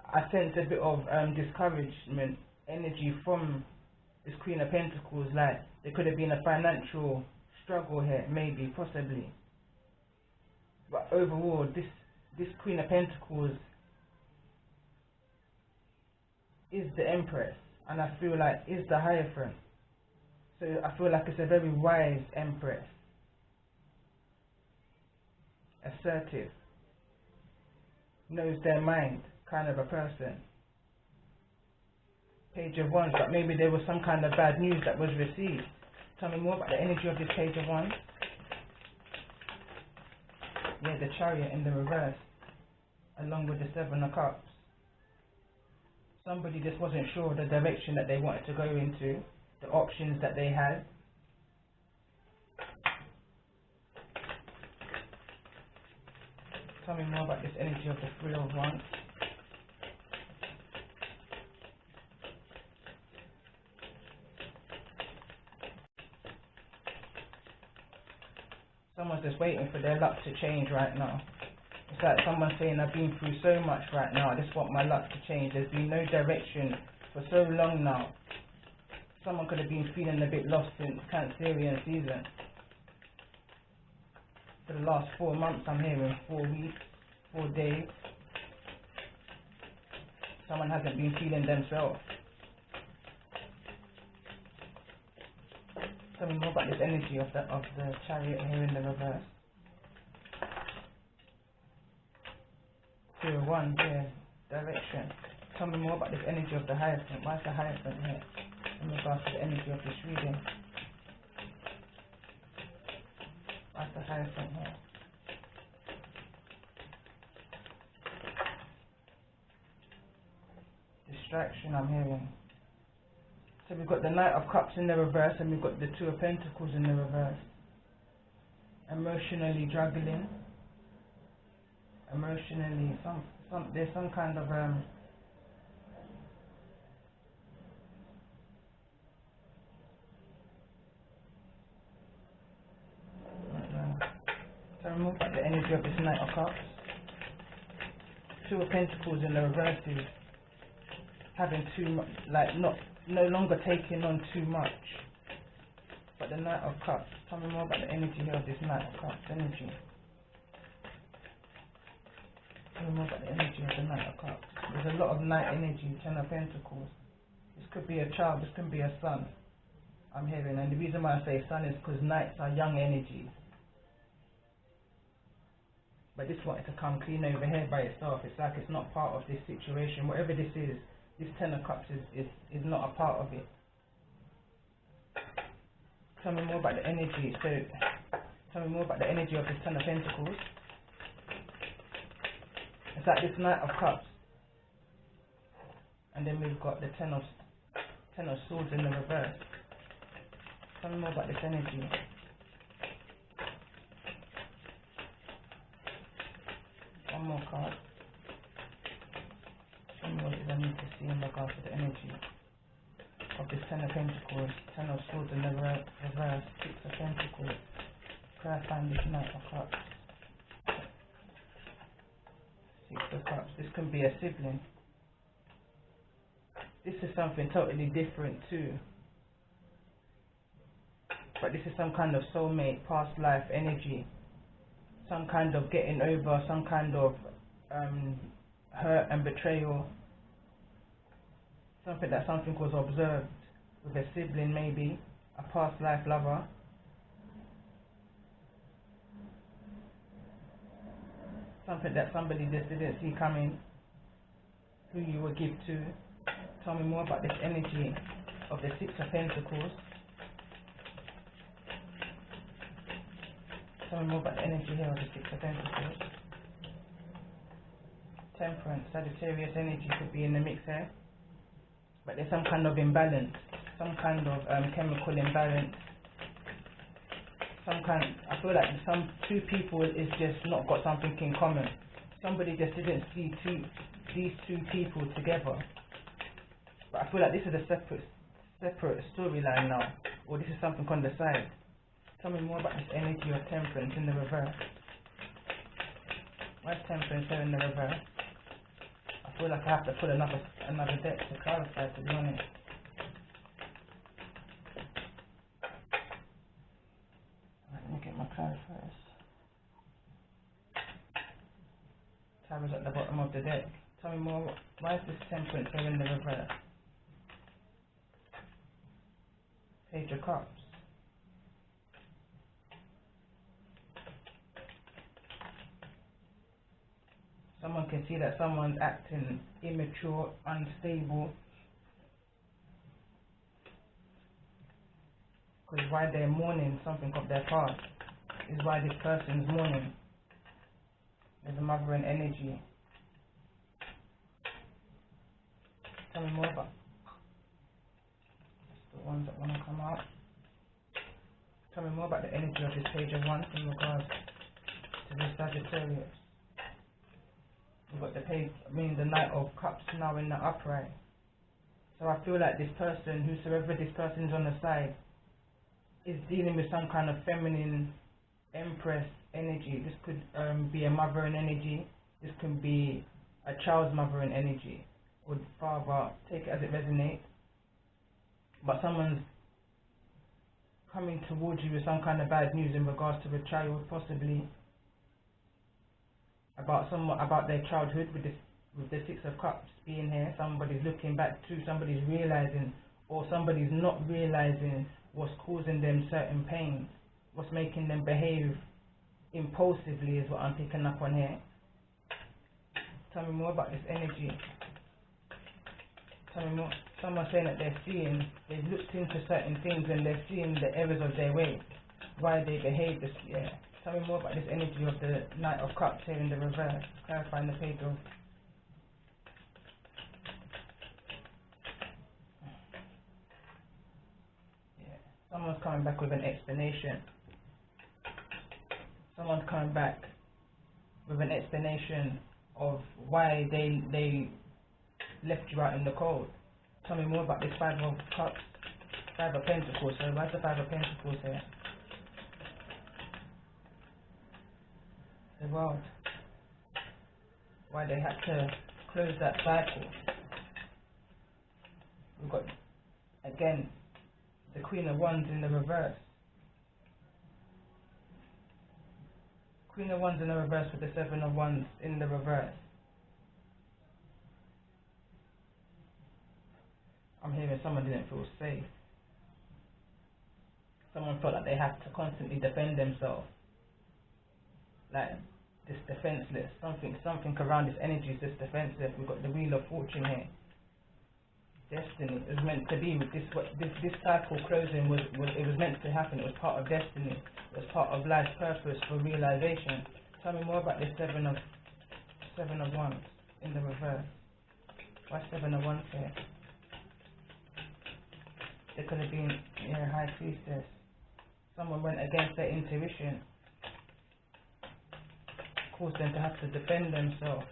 I sense a bit of discouragement energy from this Queen of Pentacles, like there could have been a financial struggle here, maybe, possibly. But overall, this Queen of Pentacles is the Empress, and I feel like is the Hierophant. So I feel like it's a very wise Empress. Assertive. Knows their mind kind of a person. Page of Wands, but maybe there was some kind of bad news that was received. Tell me more about the energy of this Page of Wands. Yeah, the Chariot in the reverse, along with the Seven of Cups. Somebody just wasn't sure the direction that they wanted to go into, the options that they had. Tell me more about this energy of the Three of Wands. Someone's just waiting for their luck to change right now. It's like someone saying, I've been through so much right now, I just want my luck to change. There's been no direction for so long now. Someone could have been feeling a bit lost since Cancerian season. For the last 4 months, I'm hearing 4 weeks, 4 days. Someone hasn't been feeling themselves. Tell me more about this energy of the Chariot here in the reverse. 2 of Wands, yeah, direction. Tell me more about this energy of the Hierophant. Why is the Hierophant here in regards to the energy of this reading? Why is the Hierophant here? Distraction, I'm hearing. So we've got the Knight of Cups in the reverse, and we've got the 2 of Pentacles in the reverse. Emotionally juggling. Emotionally, there's some kind of so remove like the energy of this Knight of Cups. 2 of Pentacles in the reverse is having too much, like no longer taking on too much. But the Knight of Cups, tell me more about the energy here of this Knight of Cups energy. Tell me more about the energy of the Knight of Cups. There's a lot of Knight energy, 10 of Pentacles. This could be a child, this could be a son, I'm hearing. And the reason why I say son is because Knights are young energies. But this wanted to come clean over here by itself. It's like it's not part of this situation. Whatever this is, this 10 of Cups is not a part of it. Tell me more about the energy. So, tell me more about the energy of this 10 of Pentacles. It's like this Knight of Cups. And then we've got the 10 of Swords in the reverse. Tell me more about this energy. One more card. Tell me what it is I need to see in regards to the energy of this 10 of Pentacles, 10 of Swords in the reverse, 6 of Pentacles. Can I find this Knight of Cups? 6 of Cups. This can be a sibling. This is something totally different too. But this is some kind of soulmate, past life energy. Some kind of getting over, some kind of hurt and betrayal. Something was observed with a sibling, maybe a past life lover. Something that somebody just didn't see coming, who you will give to. Tell me more about this energy of the 6 of Pentacles. Tell me more about the energy here of the 6 of Pentacles. Temperance, Sagittarius energy could be in the mix here. But there's some kind of imbalance, some kind of chemical imbalance. I feel like two people is just not got something in common. Somebody just didn't see these two people together. But I feel like this is a separate storyline now, or this is something on the side. Tell me more about this energy of Temperance in the reverse. Why is Temperance here in the reverse? I feel like I have to pull another deck to clarify, to be honest. Right, let me get my clarifiers. Tarot's at the bottom of the deck. Tell me more, why is this Temperance here in the reverse? Page of Cups. Someone can see that someone's acting immature, unstable. Because why they're mourning something of their past is why this person's mourning. There's a mothering energy. Tell me more about the ones that want to come out. Tell me more about the energy of this Page of Wands in regards to this Sagittarius. We've got the Knight of Cups now in the upright. So I feel like this person, whosoever this person is on the side, is dealing with some kind of feminine Empress energy. This could be a mothering energy. This could be a child's mothering energy. Or father, take it as it resonates. But someone's coming towards you with some kind of bad news in regards to a child, possibly about their childhood. With the Six of Cups being here, somebody's looking back to, somebody's realizing, or somebody's not realizing what's causing them certain pains, what's making them behave impulsively is what I'm picking up on here. Tell me more about this energy. Tell me more. Someone's saying that they've looked into certain things and they're seeing the errors of their way, why they behave this. Yeah. Tell me more about this energy of the Knight of Cups here in the reverse. Clarifying the page of. Yeah. Someone's coming back with an explanation. Someone's coming back with an explanation of why they left you out in the cold. Tell me more about this Five of Cups, Five of Pentacles. So why's the Five of Pentacles here? The World. Why they had to close that cycle. We've got, again, the Queen of Wands in the reverse. Queen of Wands in the reverse with the Seven of Wands in the reverse. I'm hearing someone didn't feel safe. Someone felt like they have to constantly defend themselves. Like, this defenseless. Something around this energy is just defenseless. We've got the Wheel of Fortune here. Destiny. It was meant to be with this cycle closing was meant to happen. It was part of destiny. It was part of life's purpose for realization. Tell me more about this Seven of Wands in the reverse. Why Seven of Wands here? It could have been High Priestess. Someone went against their intuition, caused them to have to defend themselves,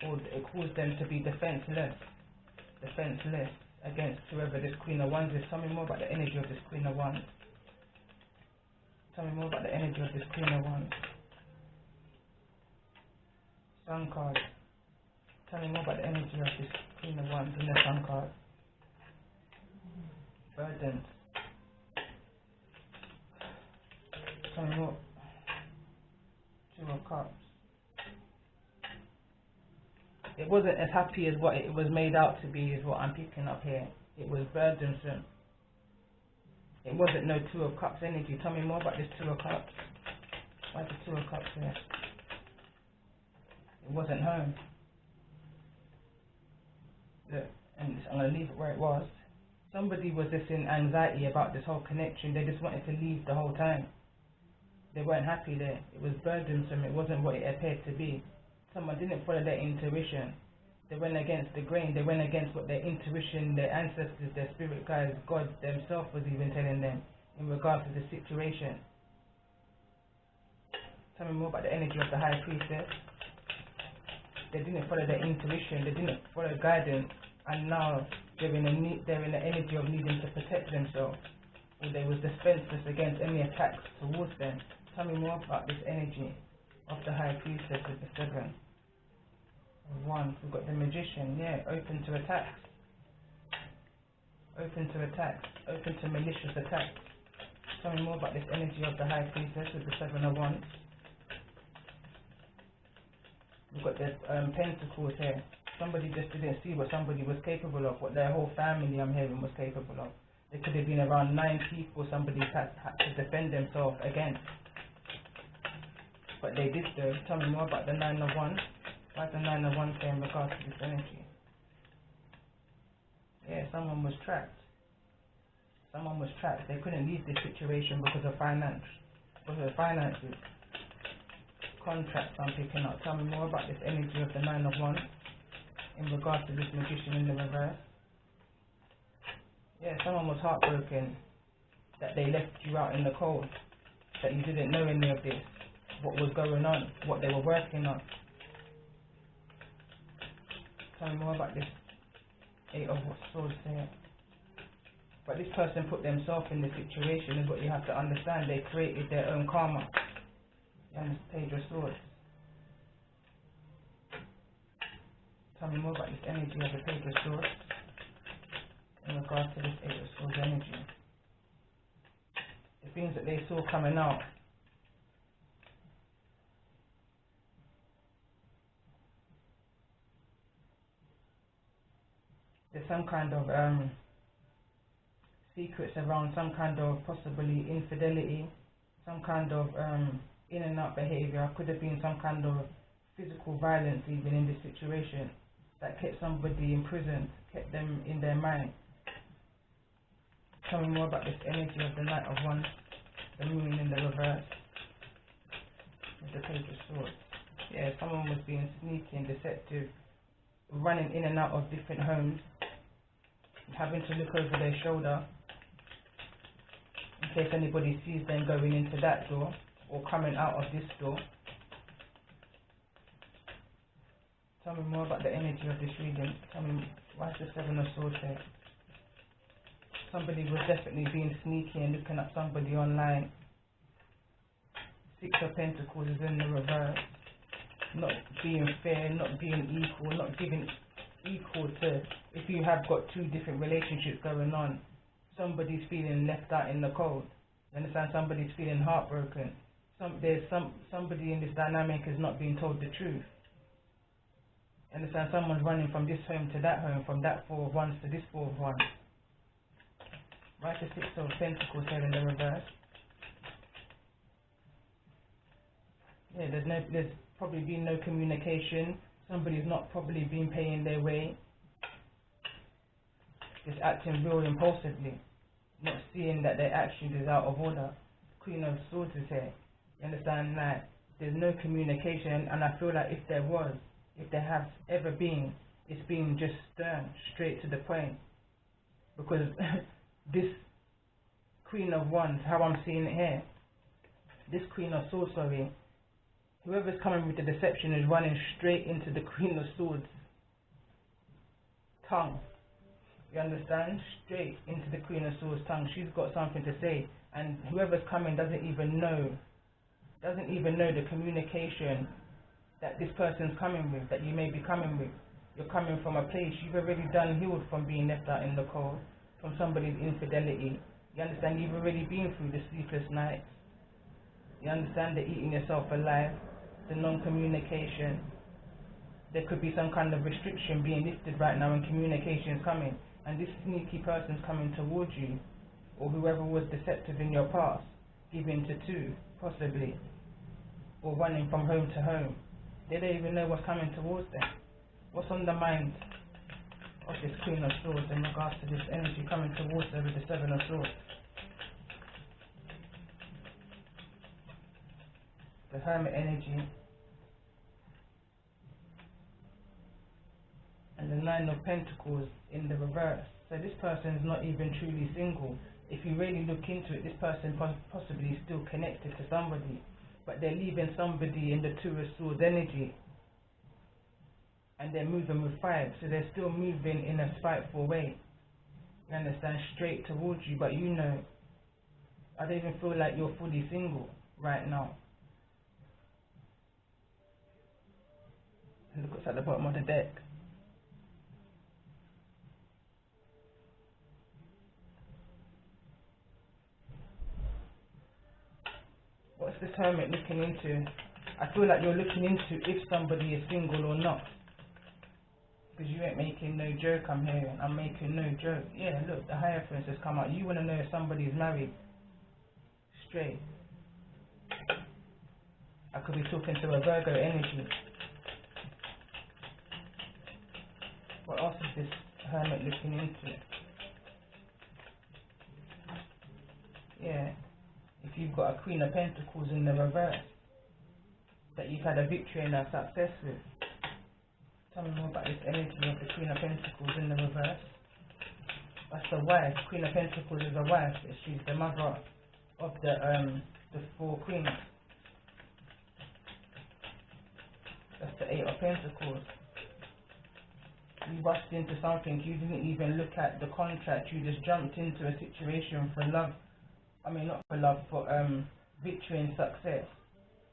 or it caused them to be defenseless against whoever this Queen of Wands is. Tell me more about the energy of this Queen of Wands. Tell me more about the energy of this Queen of Wands. Sun card. Tell me more about the energy of this Queen of Wands in the Sun card. Burdens. Tell me more. Two of Cups. It wasn't as happy as what it was made out to be, is what I'm picking up here. It was burdensome. It wasn't no Two of Cups energy. Tell me more about this Two of Cups. Why the Two of Cups here? It wasn't home. Look, and I'm going to leave it where it was. Somebody was just in anxiety about this whole connection. They just wanted to leave the whole time. They weren't happy there. It was burdensome. It wasn't what it appeared to be. Someone didn't follow their intuition. They went against the grain. They went against what their intuition, their ancestors, their spirit guides, God themselves was even telling them in regards to the situation. Tell me more about the energy of the High Priestess. They didn't follow their intuition. They didn't follow guidance, and now they're in the energy of needing to protect themselves. Or they was defenseless against any attacks towards them. Tell me more about this energy of the High Priestess with the Seven of Wands. We've got the Magician, open to attacks. Open to attacks. Open to malicious attacks. Tell me more about this energy of the High Priestess with the Seven of Wands. We've got the Pentacles here. Somebody just didn't see what somebody was capable of, what their whole family, I'm hearing, was capable of. There could have been around 9 people somebody had to defend themselves against. But they did so. Tell me more about the Nine of Wands. Why is the Nine of Wands here in regards to this energy? Yeah, someone was trapped. Someone was trapped. They couldn't leave this situation because of finances. Contracts I'm picking up. Tell me more about this energy of the Nine of Wands in regards to this Magician in the reverse. Yeah, someone was heartbroken that they left you out in the cold, that you didn't know any of this, what was going on, what they were working on. Tell me more about this Eight of Swords here. But this person put themselves in this situation, is what you have to understand. They created their own karma. And this Page of Swords. Tell me more about this energy of the Page of Swords in regards to this Eight of Swords energy. The things that they saw coming out. There's some kind of secrets around some kind of possibly infidelity, some kind of in and out behavior. Could have been some kind of physical violence even in this situation that kept somebody imprisoned, kept them in their mind. Tell me more about this energy of the Knight of Wands, the Moon in the reverse, with the Page of Swords. Yeah, someone was being sneaky and deceptive, running in and out of different homes, having to look over their shoulder in case anybody sees them going into that door or coming out of this door. Tell me more about the energy of this reading. Tell me, why is the Seven of Swords here? Somebody was definitely being sneaky and looking at somebody online. Six of Pentacles is in the reverse. Not being fair, not being equal, not giving equal to, if you have got two different relationships going on, somebody's feeling left out in the cold. You understand? Somebody's feeling heartbroken. Somebody in this dynamic is not being told the truth. You understand? Someone's running from this home to that home, from that Four of Wands to this Four of Wands. Right, the Six of Pentacles here in the reverse. Yeah, there's probably been no communication. Somebody's not probably been paying their way. Just acting real impulsively. Not seeing that their actions is out of order. Queen of Swords is here. You understand? Like, there's no communication, and I feel like if there has ever been, it's been just stern, straight to the point. Because this Queen of Wands, how I'm seeing it here, this Queen of Swords, sorry, whoever's coming with the deception is running straight into the Queen of Swords tongue. You understand? Straight into the Queen of Swords tongue. She's got something to say, and whoever's coming doesn't even know the communication that this person's coming with, that you may be coming with. You're coming from a place you've already done healed from being left out in the cold, from somebody's infidelity. You understand? You've already been through the sleepless nights. You understand? The eating yourself alive, the non-communication. There could be some kind of restriction being lifted right now and communication is coming. And this sneaky person's coming towards you, or whoever was deceptive in your past, giving to two, possibly, or running from home to home. They don't even know what's coming towards them. What's on the mind of this Queen of Swords in regards to this energy coming towards her with the Seven of Swords? The Hermit energy and the Nine of Pentacles in the reverse. So this person is not even truly single. If you really look into it, this person possibly is still connected to somebody, but they're leaving somebody in the Two of Swords energy, and they're moving with Five, so they're still moving in a spiteful way. You understand? Straight towards you, but you know, I don't even feel like you're fully single right now. And look what's at the bottom of the deck. What's this Hermit looking into? I feel like you're looking into if somebody is single or not. Because you ain't making no joke, I'm hearing. I'm making no joke. Yeah, look, the Hierophant has come out. You want to know if somebody is married. Straight. I could be talking to a Virgo energy. What else is this Hermit looking into? Yeah. If you've got a Queen of Pentacles in the reverse that you've had a victory and a success with. Tell me more about this energy of the Queen of Pentacles in the reverse. That's the wife. Queen of Pentacles is a wife. She's the mother of the four queens. That's the Eight of Pentacles. You rushed into something. You didn't even look at the contract. You just jumped into a situation for love. I mean, not for love, for victory and success.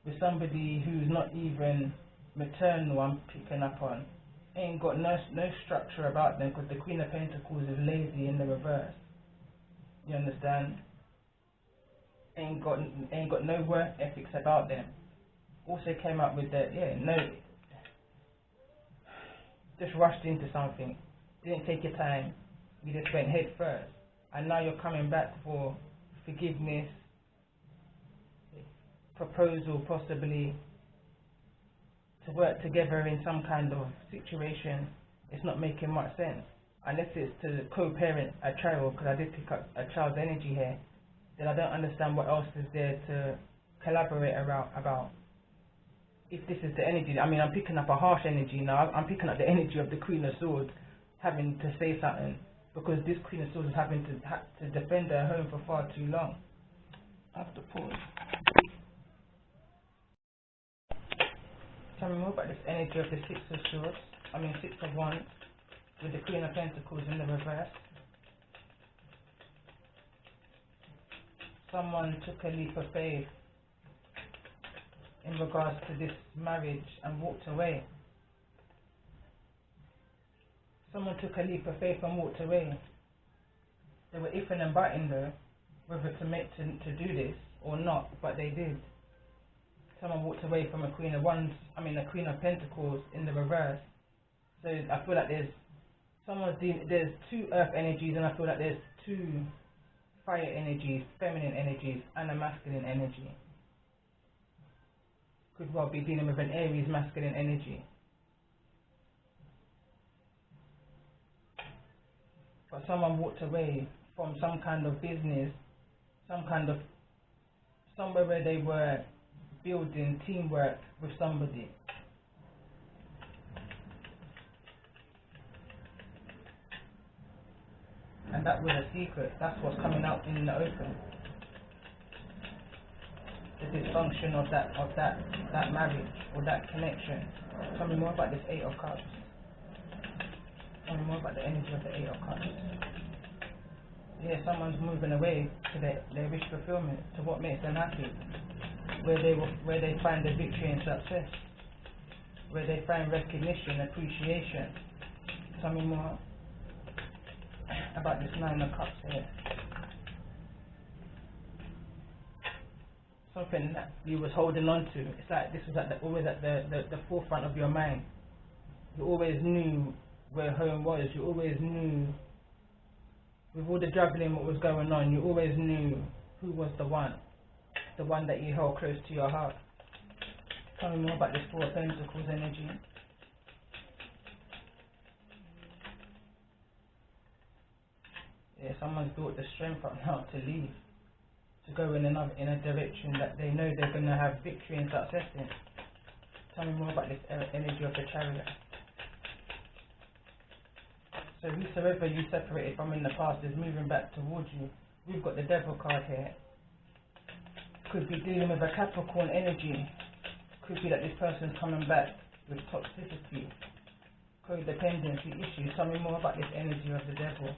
with somebody who's not even maternal. I'm picking up on. Ain't got no structure about them, because the Queen of Pentacles is lazy in the reverse. You understand? Ain't got no work ethics about them. Also came up with that, just rushed into something, didn't take your time, you just went head first, and now you're coming back for forgiveness, proposal, possibly to work together in some kind of situation. It's not making much sense unless it's to co-parent a child, because I did pick up a child's energy here. Then I don't understand what else is there to collaborate about. If this is the energy, I mean, I'm picking up a harsh energy now. I'm picking up the energy of the Queen of Swords having to say something, because this Queen of Swords is having to defend her home for far too long. I have to pause. Tell me more about this energy of the Six of Wands, with the Queen of Pentacles in the reverse. Someone took a leap of faith in regards to this marriage and walked away. Someone took a leap of faith and walked away. They were ifing and butting though, whether to do this or not, but they did. Someone walked away from a Queen of Pentacles in the reverse. So I feel like there's two earth energies, and I feel like there's two fire energies, feminine energies, and a masculine energy. Could well be dealing with an Aries masculine energy. But someone walked away from some kind of business, somewhere where they were building teamwork with somebody. And that was a secret. That's what's coming out in the open. The dysfunction of that marriage or that connection. Tell me more about this Eight of Cups. Tell me more about the energy of the Eight of Cups. Yeah, someone's moving away to their wish fulfillment, to what makes them happy, where they find the victory and success, where they find recognition, appreciation. Tell me more about this Nine of Cups here. Something that you was holding on to. It's like this was always at the forefront of your mind. You always knew where home was. You always knew, with all the juggling what was going on, you always knew who was the one that you held close to your heart. Tell me more about this Four of Pentacles energy. Yeah, someone's built the strength up now to leave, to go in a direction that they know they're going to have victory and success in. Tell me more about this energy of the Chariot. So whosoever you separated from in the past is moving back towards you. We've got the Devil card here. Could be dealing with a Capricorn energy. Could be that this person's coming back with toxicity, codependency issues. Tell me more about this energy of the Devil.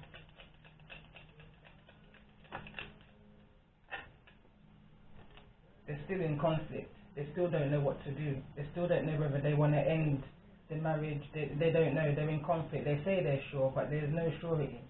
They're still in conflict. They still don't know what to do. They still don't know whether they want to end the marriage. They don't know. They're in conflict. They say they're sure, but there's no surety.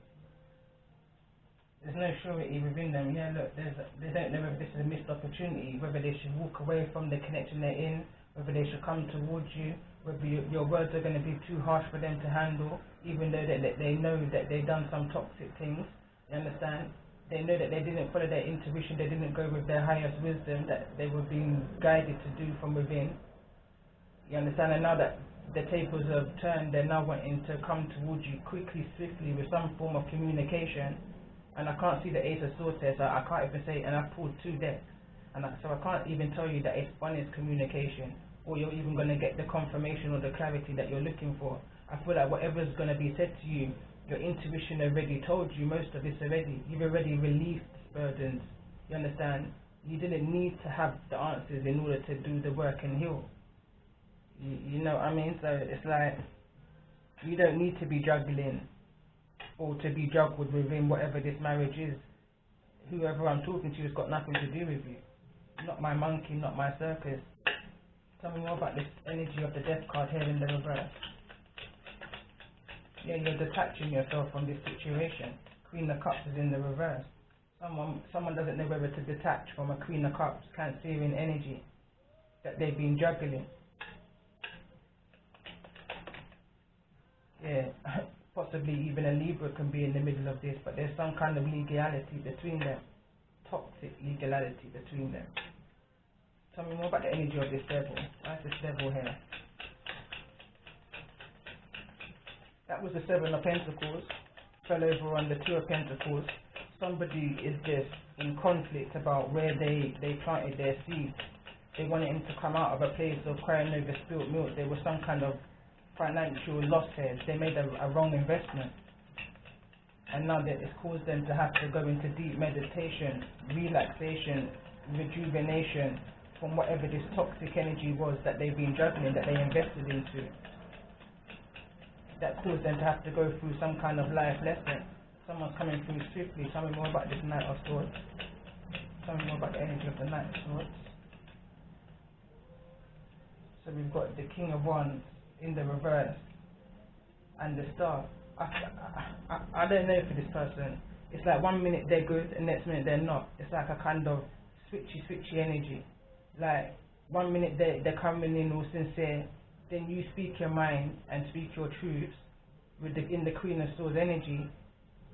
There's no surety within them. Yeah, look, they don't know whether this is a missed opportunity, whether they should walk away from the connection they're in, whether they should come towards you, whether your words are going to be too harsh for them to handle, even though they know that they've done some toxic things. You understand? They know that they didn't follow their intuition, they didn't go with their highest wisdom that they were being guided to do from within. You understand? And now that the tables have turned, they're now wanting to come towards you quickly, swiftly, with some form of communication. And I can't see the Ace of Swords there, so I can't even say, and I've pulled two decks. So I can't even tell you that it's honest communication, or you're even going to get the confirmation or the clarity that you're looking for. I feel like whatever's going to be said to you, your intuition already told you most of this already. You've already released burdens. You understand? You didn't need to have the answers in order to do the work and heal. You know what I mean? So it's like, you don't need to be juggling or to be juggled within whatever this marriage is. Whoever I'm talking to has got nothing to do with you. Not my monkey, not my circus. Tell me more about this energy of the death card here in the reverse. Yeah, you're detaching yourself from this situation. Queen of Cups is in the reverse. Someone doesn't know whether to detach from a Queen of Cups, Cancerian energy that they've been juggling. Yeah, possibly even a Libra can be in the middle of this, but there's some kind of legality between them. Toxic legality between them. Tell me more about the energy of this devil. Why is this devil here? That was the Seven of Pentacles. Fell over on the Two of Pentacles. Somebody is just in conflict about where they planted their seeds. They wanted him to come out of a place of crying over spilt milk. There was some kind of financial loss here. They made a wrong investment. And now that it's caused them to have to go into deep meditation, relaxation, rejuvenation from whatever this toxic energy was that they've been juggling, that they invested into. That caused them to have to go through some kind of life lesson. Someone's coming through swiftly. Tell me more about this Knight of Swords. Tell me more about the energy of the Knight of Swords. So we've got the King of Wands in the reverse and the Star. I don't know for this person. It's like 1 minute they're good and next minute they're not. It's like a kind of switchy energy. Like 1 minute they're coming in all sincere, then you speak your mind and speak your truths with in the Queen of Swords energy.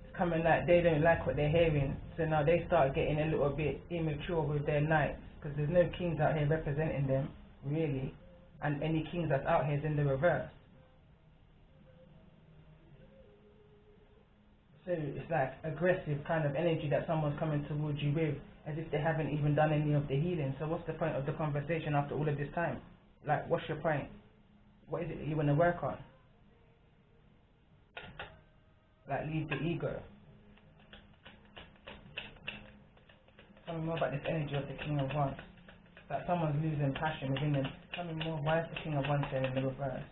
It's coming like they don't like what they're hearing, so now they start getting a little bit immature with their knights, because there's no kings out here representing them really, and any kings that's out here is in the reverse. So it's like aggressive kind of energy that someone's coming towards you with, as if they haven't even done any of the healing. So what's the point of the conversation after all of this time? Like, what's your point? What is it that you want to work on? Like, leave the ego. Tell me more about this energy of the King of Wands. Like someone's losing passion within them. Tell me more, why is the King of Wands there in the reverse?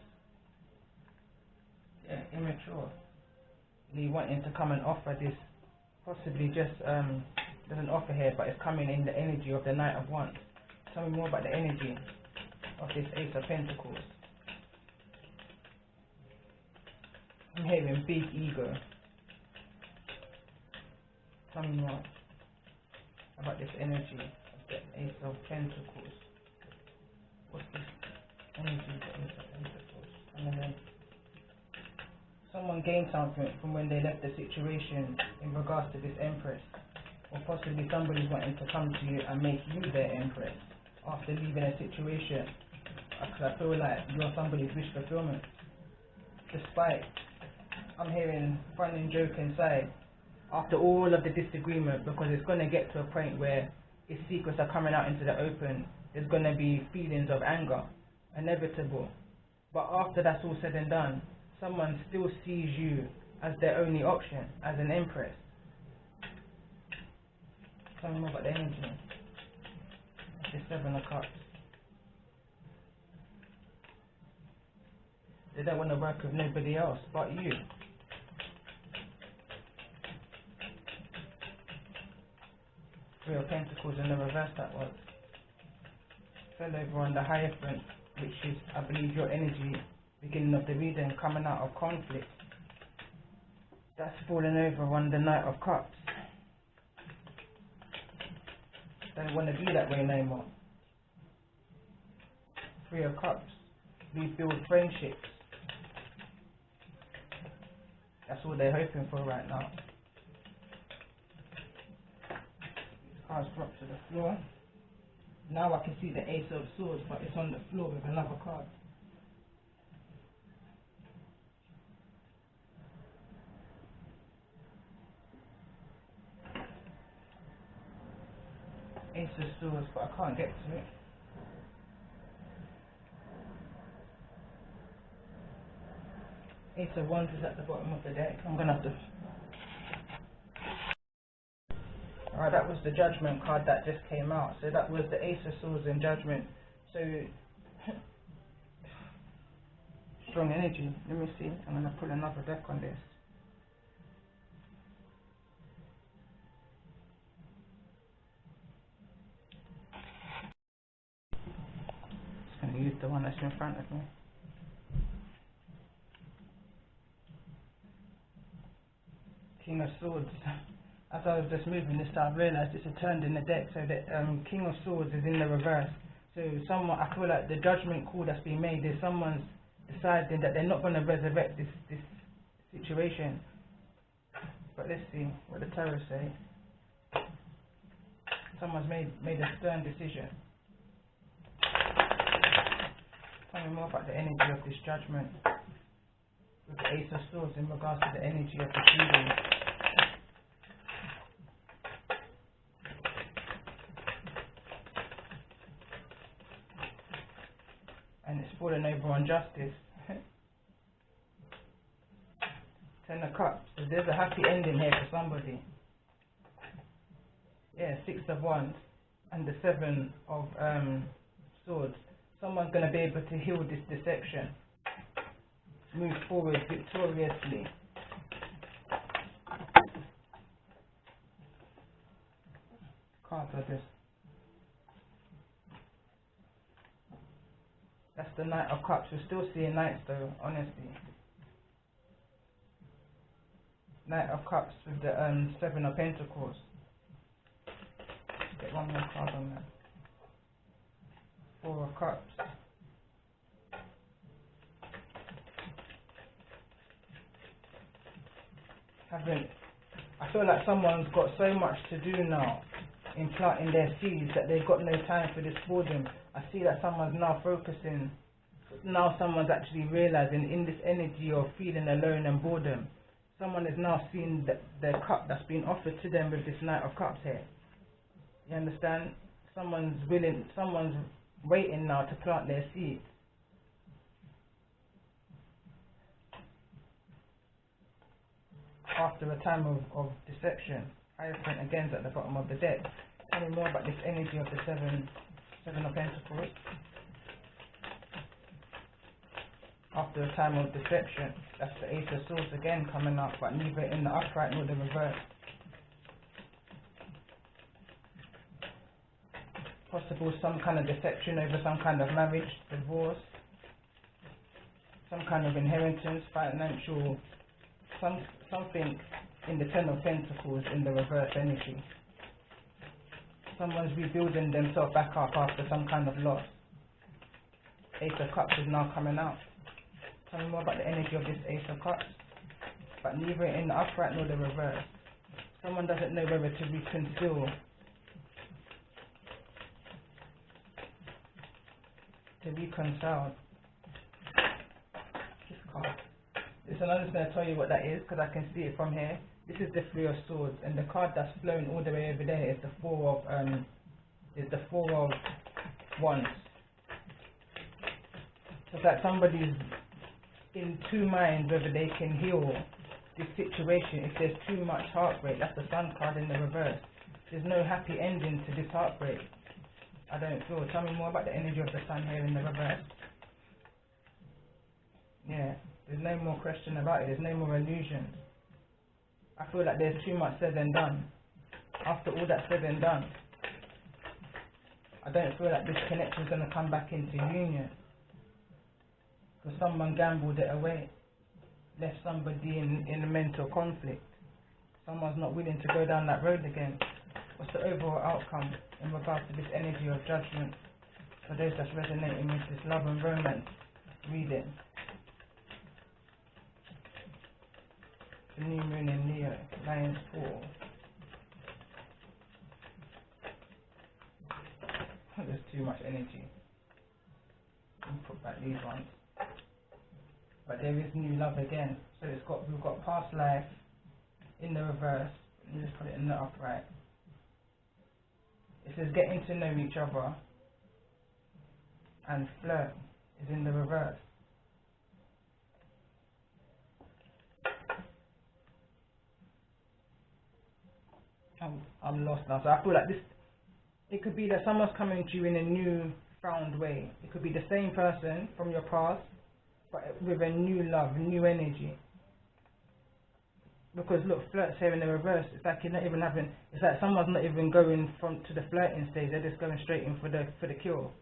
Yeah, immature. They wanting to come and offer this, possibly just, there's an offer here, but it's coming in the energy of the Knight of Wands. Tell me more about the energy of this Ace of Pentacles. I'm hearing big ego. Tell me more about this energy of the Ace of Pentacles. What's this energy of the Ace of Pentacles? And then someone gained something from when they left the situation in regards to this Empress, or possibly somebody's wanting to come to you and make you their Empress after leaving a situation, because I feel like you're somebody's wish fulfillment. Despite, I'm hearing fun and joke inside, after all of the disagreement, because it's going to get to a point where if secrets are coming out into the open, there's going to be feelings of anger, inevitable. But after that's all said and done, someone still sees you as their only option, as an Empress. Tell me more about the energy. The Seven of Cups. They don't want to work with nobody else but you. Three of Pentacles in the reverse, that was. Fell over on the Hierophant, which is, I believe, your energy, beginning of the reading, coming out of conflict. That's falling over on the Knight of Cups. Don't want to be that way no more. Three of Cups. Rebuild friendships. That's all they're hoping for right now. Cards drop to the floor. Now I can see the Ace of Swords, but it's on the floor with another card. Ace of Swords, but I can't get to it. Ace of Wands is at the bottom of the deck. I'm gonna have to. Alright, that was the Judgment card that just came out. So that was the Ace of Swords in Judgment. So strong energy. Let me see. I'm gonna pull another deck on this. the one that's in front of me. King of Swords. As I was just moving this, I realised it's a turned in the deck, so the King of Swords is in the reverse. So someone, I feel like the judgment call that's been made is someone's deciding that they're not going to resurrect this situation. But let's see what the tarot say. Someone's made a stern decision. Tell me more about the energy of this judgment with the Ace of Swords in regards to the energy of the feeling. And it's fallen over on justice. Ten of Cups. So there's a happy ending here for somebody. Yeah, Six of Wands and the Seven of Swords. Someone's going to be able to heal this deception. Move forward victoriously. Cards like this. That's the Knight of Cups. We're still seeing knights though, honestly. Knight of Cups with the Seven of Pentacles. Let's get one more card on that. Four of Cups. I feel like someone's got so much to do now in planting their seeds that they've got no time for this boredom. I see that someone's now focusing. Now someone's actually realizing in this energy of feeling alone and boredom. Someone is now seeing the cup that's been offered to them with this Knight of Cups here. You understand? Someone's waiting now to plant their seeds. After a time of deception. Hierophant again is at the bottom of the deck. Tell me more about this energy of the Seven of Pentacles. After a time of deception. That's the Ace of Swords again coming up, but neither in the upright nor the reverse. Possible some kind of deception over some kind of marriage, divorce, some kind of inheritance, financial, something in the Ten of Pentacles in the reverse energy. Someone's rebuilding themselves back up after some kind of loss. Ace of Cups is now coming out. Tell me more about the energy of this Ace of Cups, but neither in the upright nor the reverse. Someone doesn't know whether to reconcile. This card. Listen, I'm just going to tell you what that is because I can see it from here. This is the Three of Swords, and the card that's flown all the way over there is the Four of Wands. So it's like somebody's in two minds whether they can heal this situation. If there's too much heartbreak, that's the Sun card in the reverse. There's no happy ending to this heartbreak. I don't feel. Tell me more about the energy of the Sun here in the reverse. Yeah, there's no more question about it. There's no more illusions. I feel like there's too much said and done. After all that's said and done, I don't feel like this connection is going to come back into union. Because someone gambled it away. Left somebody in a mental conflict. Someone's not willing to go down that road again. What's the overall outcome in regards to this energy of judgment for those that's resonating with this love and romance reading? The new moon in Leo, Lion's Fall. There's too much energy. I'll put back these ones. But there is new love again. So we've got past life in the reverse. Let me just put it in the upright. It says getting to know each other, and flirt is in the reverse. I'm lost now. So I feel like this, it could be that someone's coming to you in a new found way. It could be the same person from your past, but with a new love, new energy. Because look, flirts here in the reverse. It's like you're not even having. It's like someone's not even going to the flirting stage. They're just going straight in for the kill,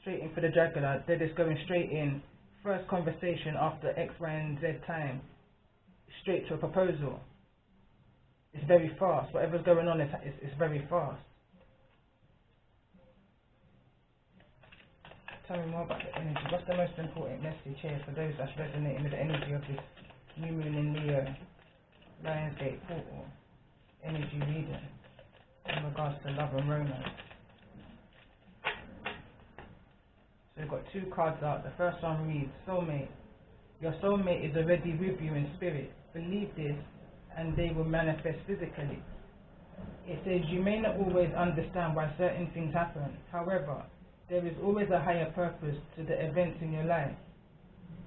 straight in for the jugular. They're just going straight in. First conversation after X, Y, and Z time, straight to a proposal. It's very fast. Whatever's going on is very fast. Tell me more about the energy. What's the most important message here for those that's resonating with the energy of this new moon in Leo, Lionsgate portal, energy reading in regards to love and romance? So we've got 2 cards out. The first one reads, soulmate. Your soulmate is already with you in spirit. Believe this and they will manifest physically. It says you may not always understand why certain things happen. However, there is always a higher purpose to the events in your life.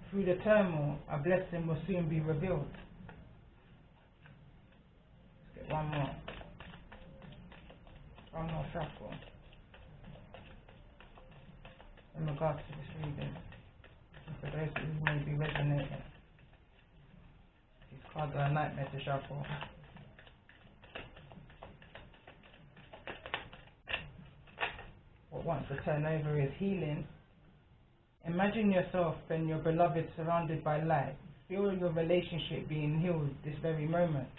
Through the turmoil, a blessing will soon be revealed. Let's get one more. One more shuffle. In regards to this reading, and for those who may be resonating, these cards are a nightmare to shuffle. What wants to turn over is healing. Imagine yourself and your beloved surrounded by light. Feel your relationship being healed this very moment.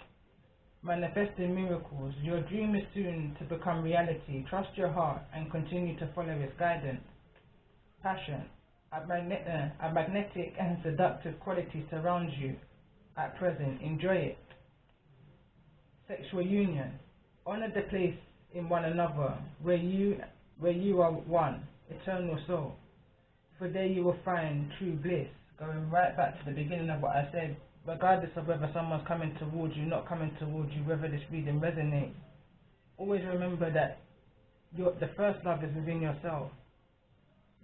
Manifesting miracles. Your dream is soon to become reality. Trust your heart and continue to follow its guidance. Passion. A magnetic and seductive quality surrounds you at present. Enjoy it. Sexual union. Honor the place in one another where you are one, eternal soul. For there you will find true bliss. Going right back to the beginning of what I said, regardless of whether someone's coming towards you, not coming towards you, whether this reading resonates, always remember that the first love is within yourself.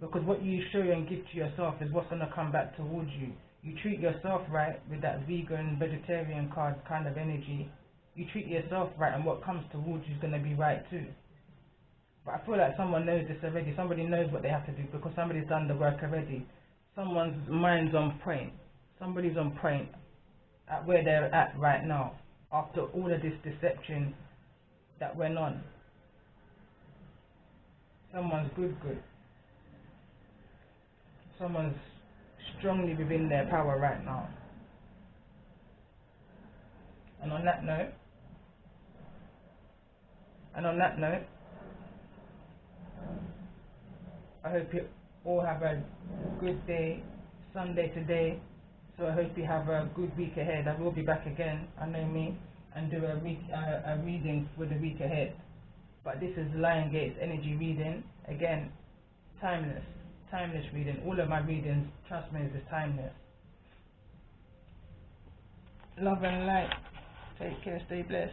Because what you show and give to yourself is what's going to come back towards you. You treat yourself right with that vegan, vegetarian card kind of energy. You treat yourself right and what comes towards you is going to be right too. But I feel like someone knows this already. Somebody knows what they have to do because somebody's done the work already. Someone's mind's on point. Somebody's on point at where they're at right now after all of this deception that went on. Someone's good. Someone's strongly within their power right now. And on that note, I hope you all have a good day, Sunday today. So I hope you have a good week ahead. I will be back again, I know me, and do a reading for the week ahead. But this is Lion Gate's energy reading. Again, timeless reading. All of my readings, trust me, is timeless. Love and light. Take care, stay blessed.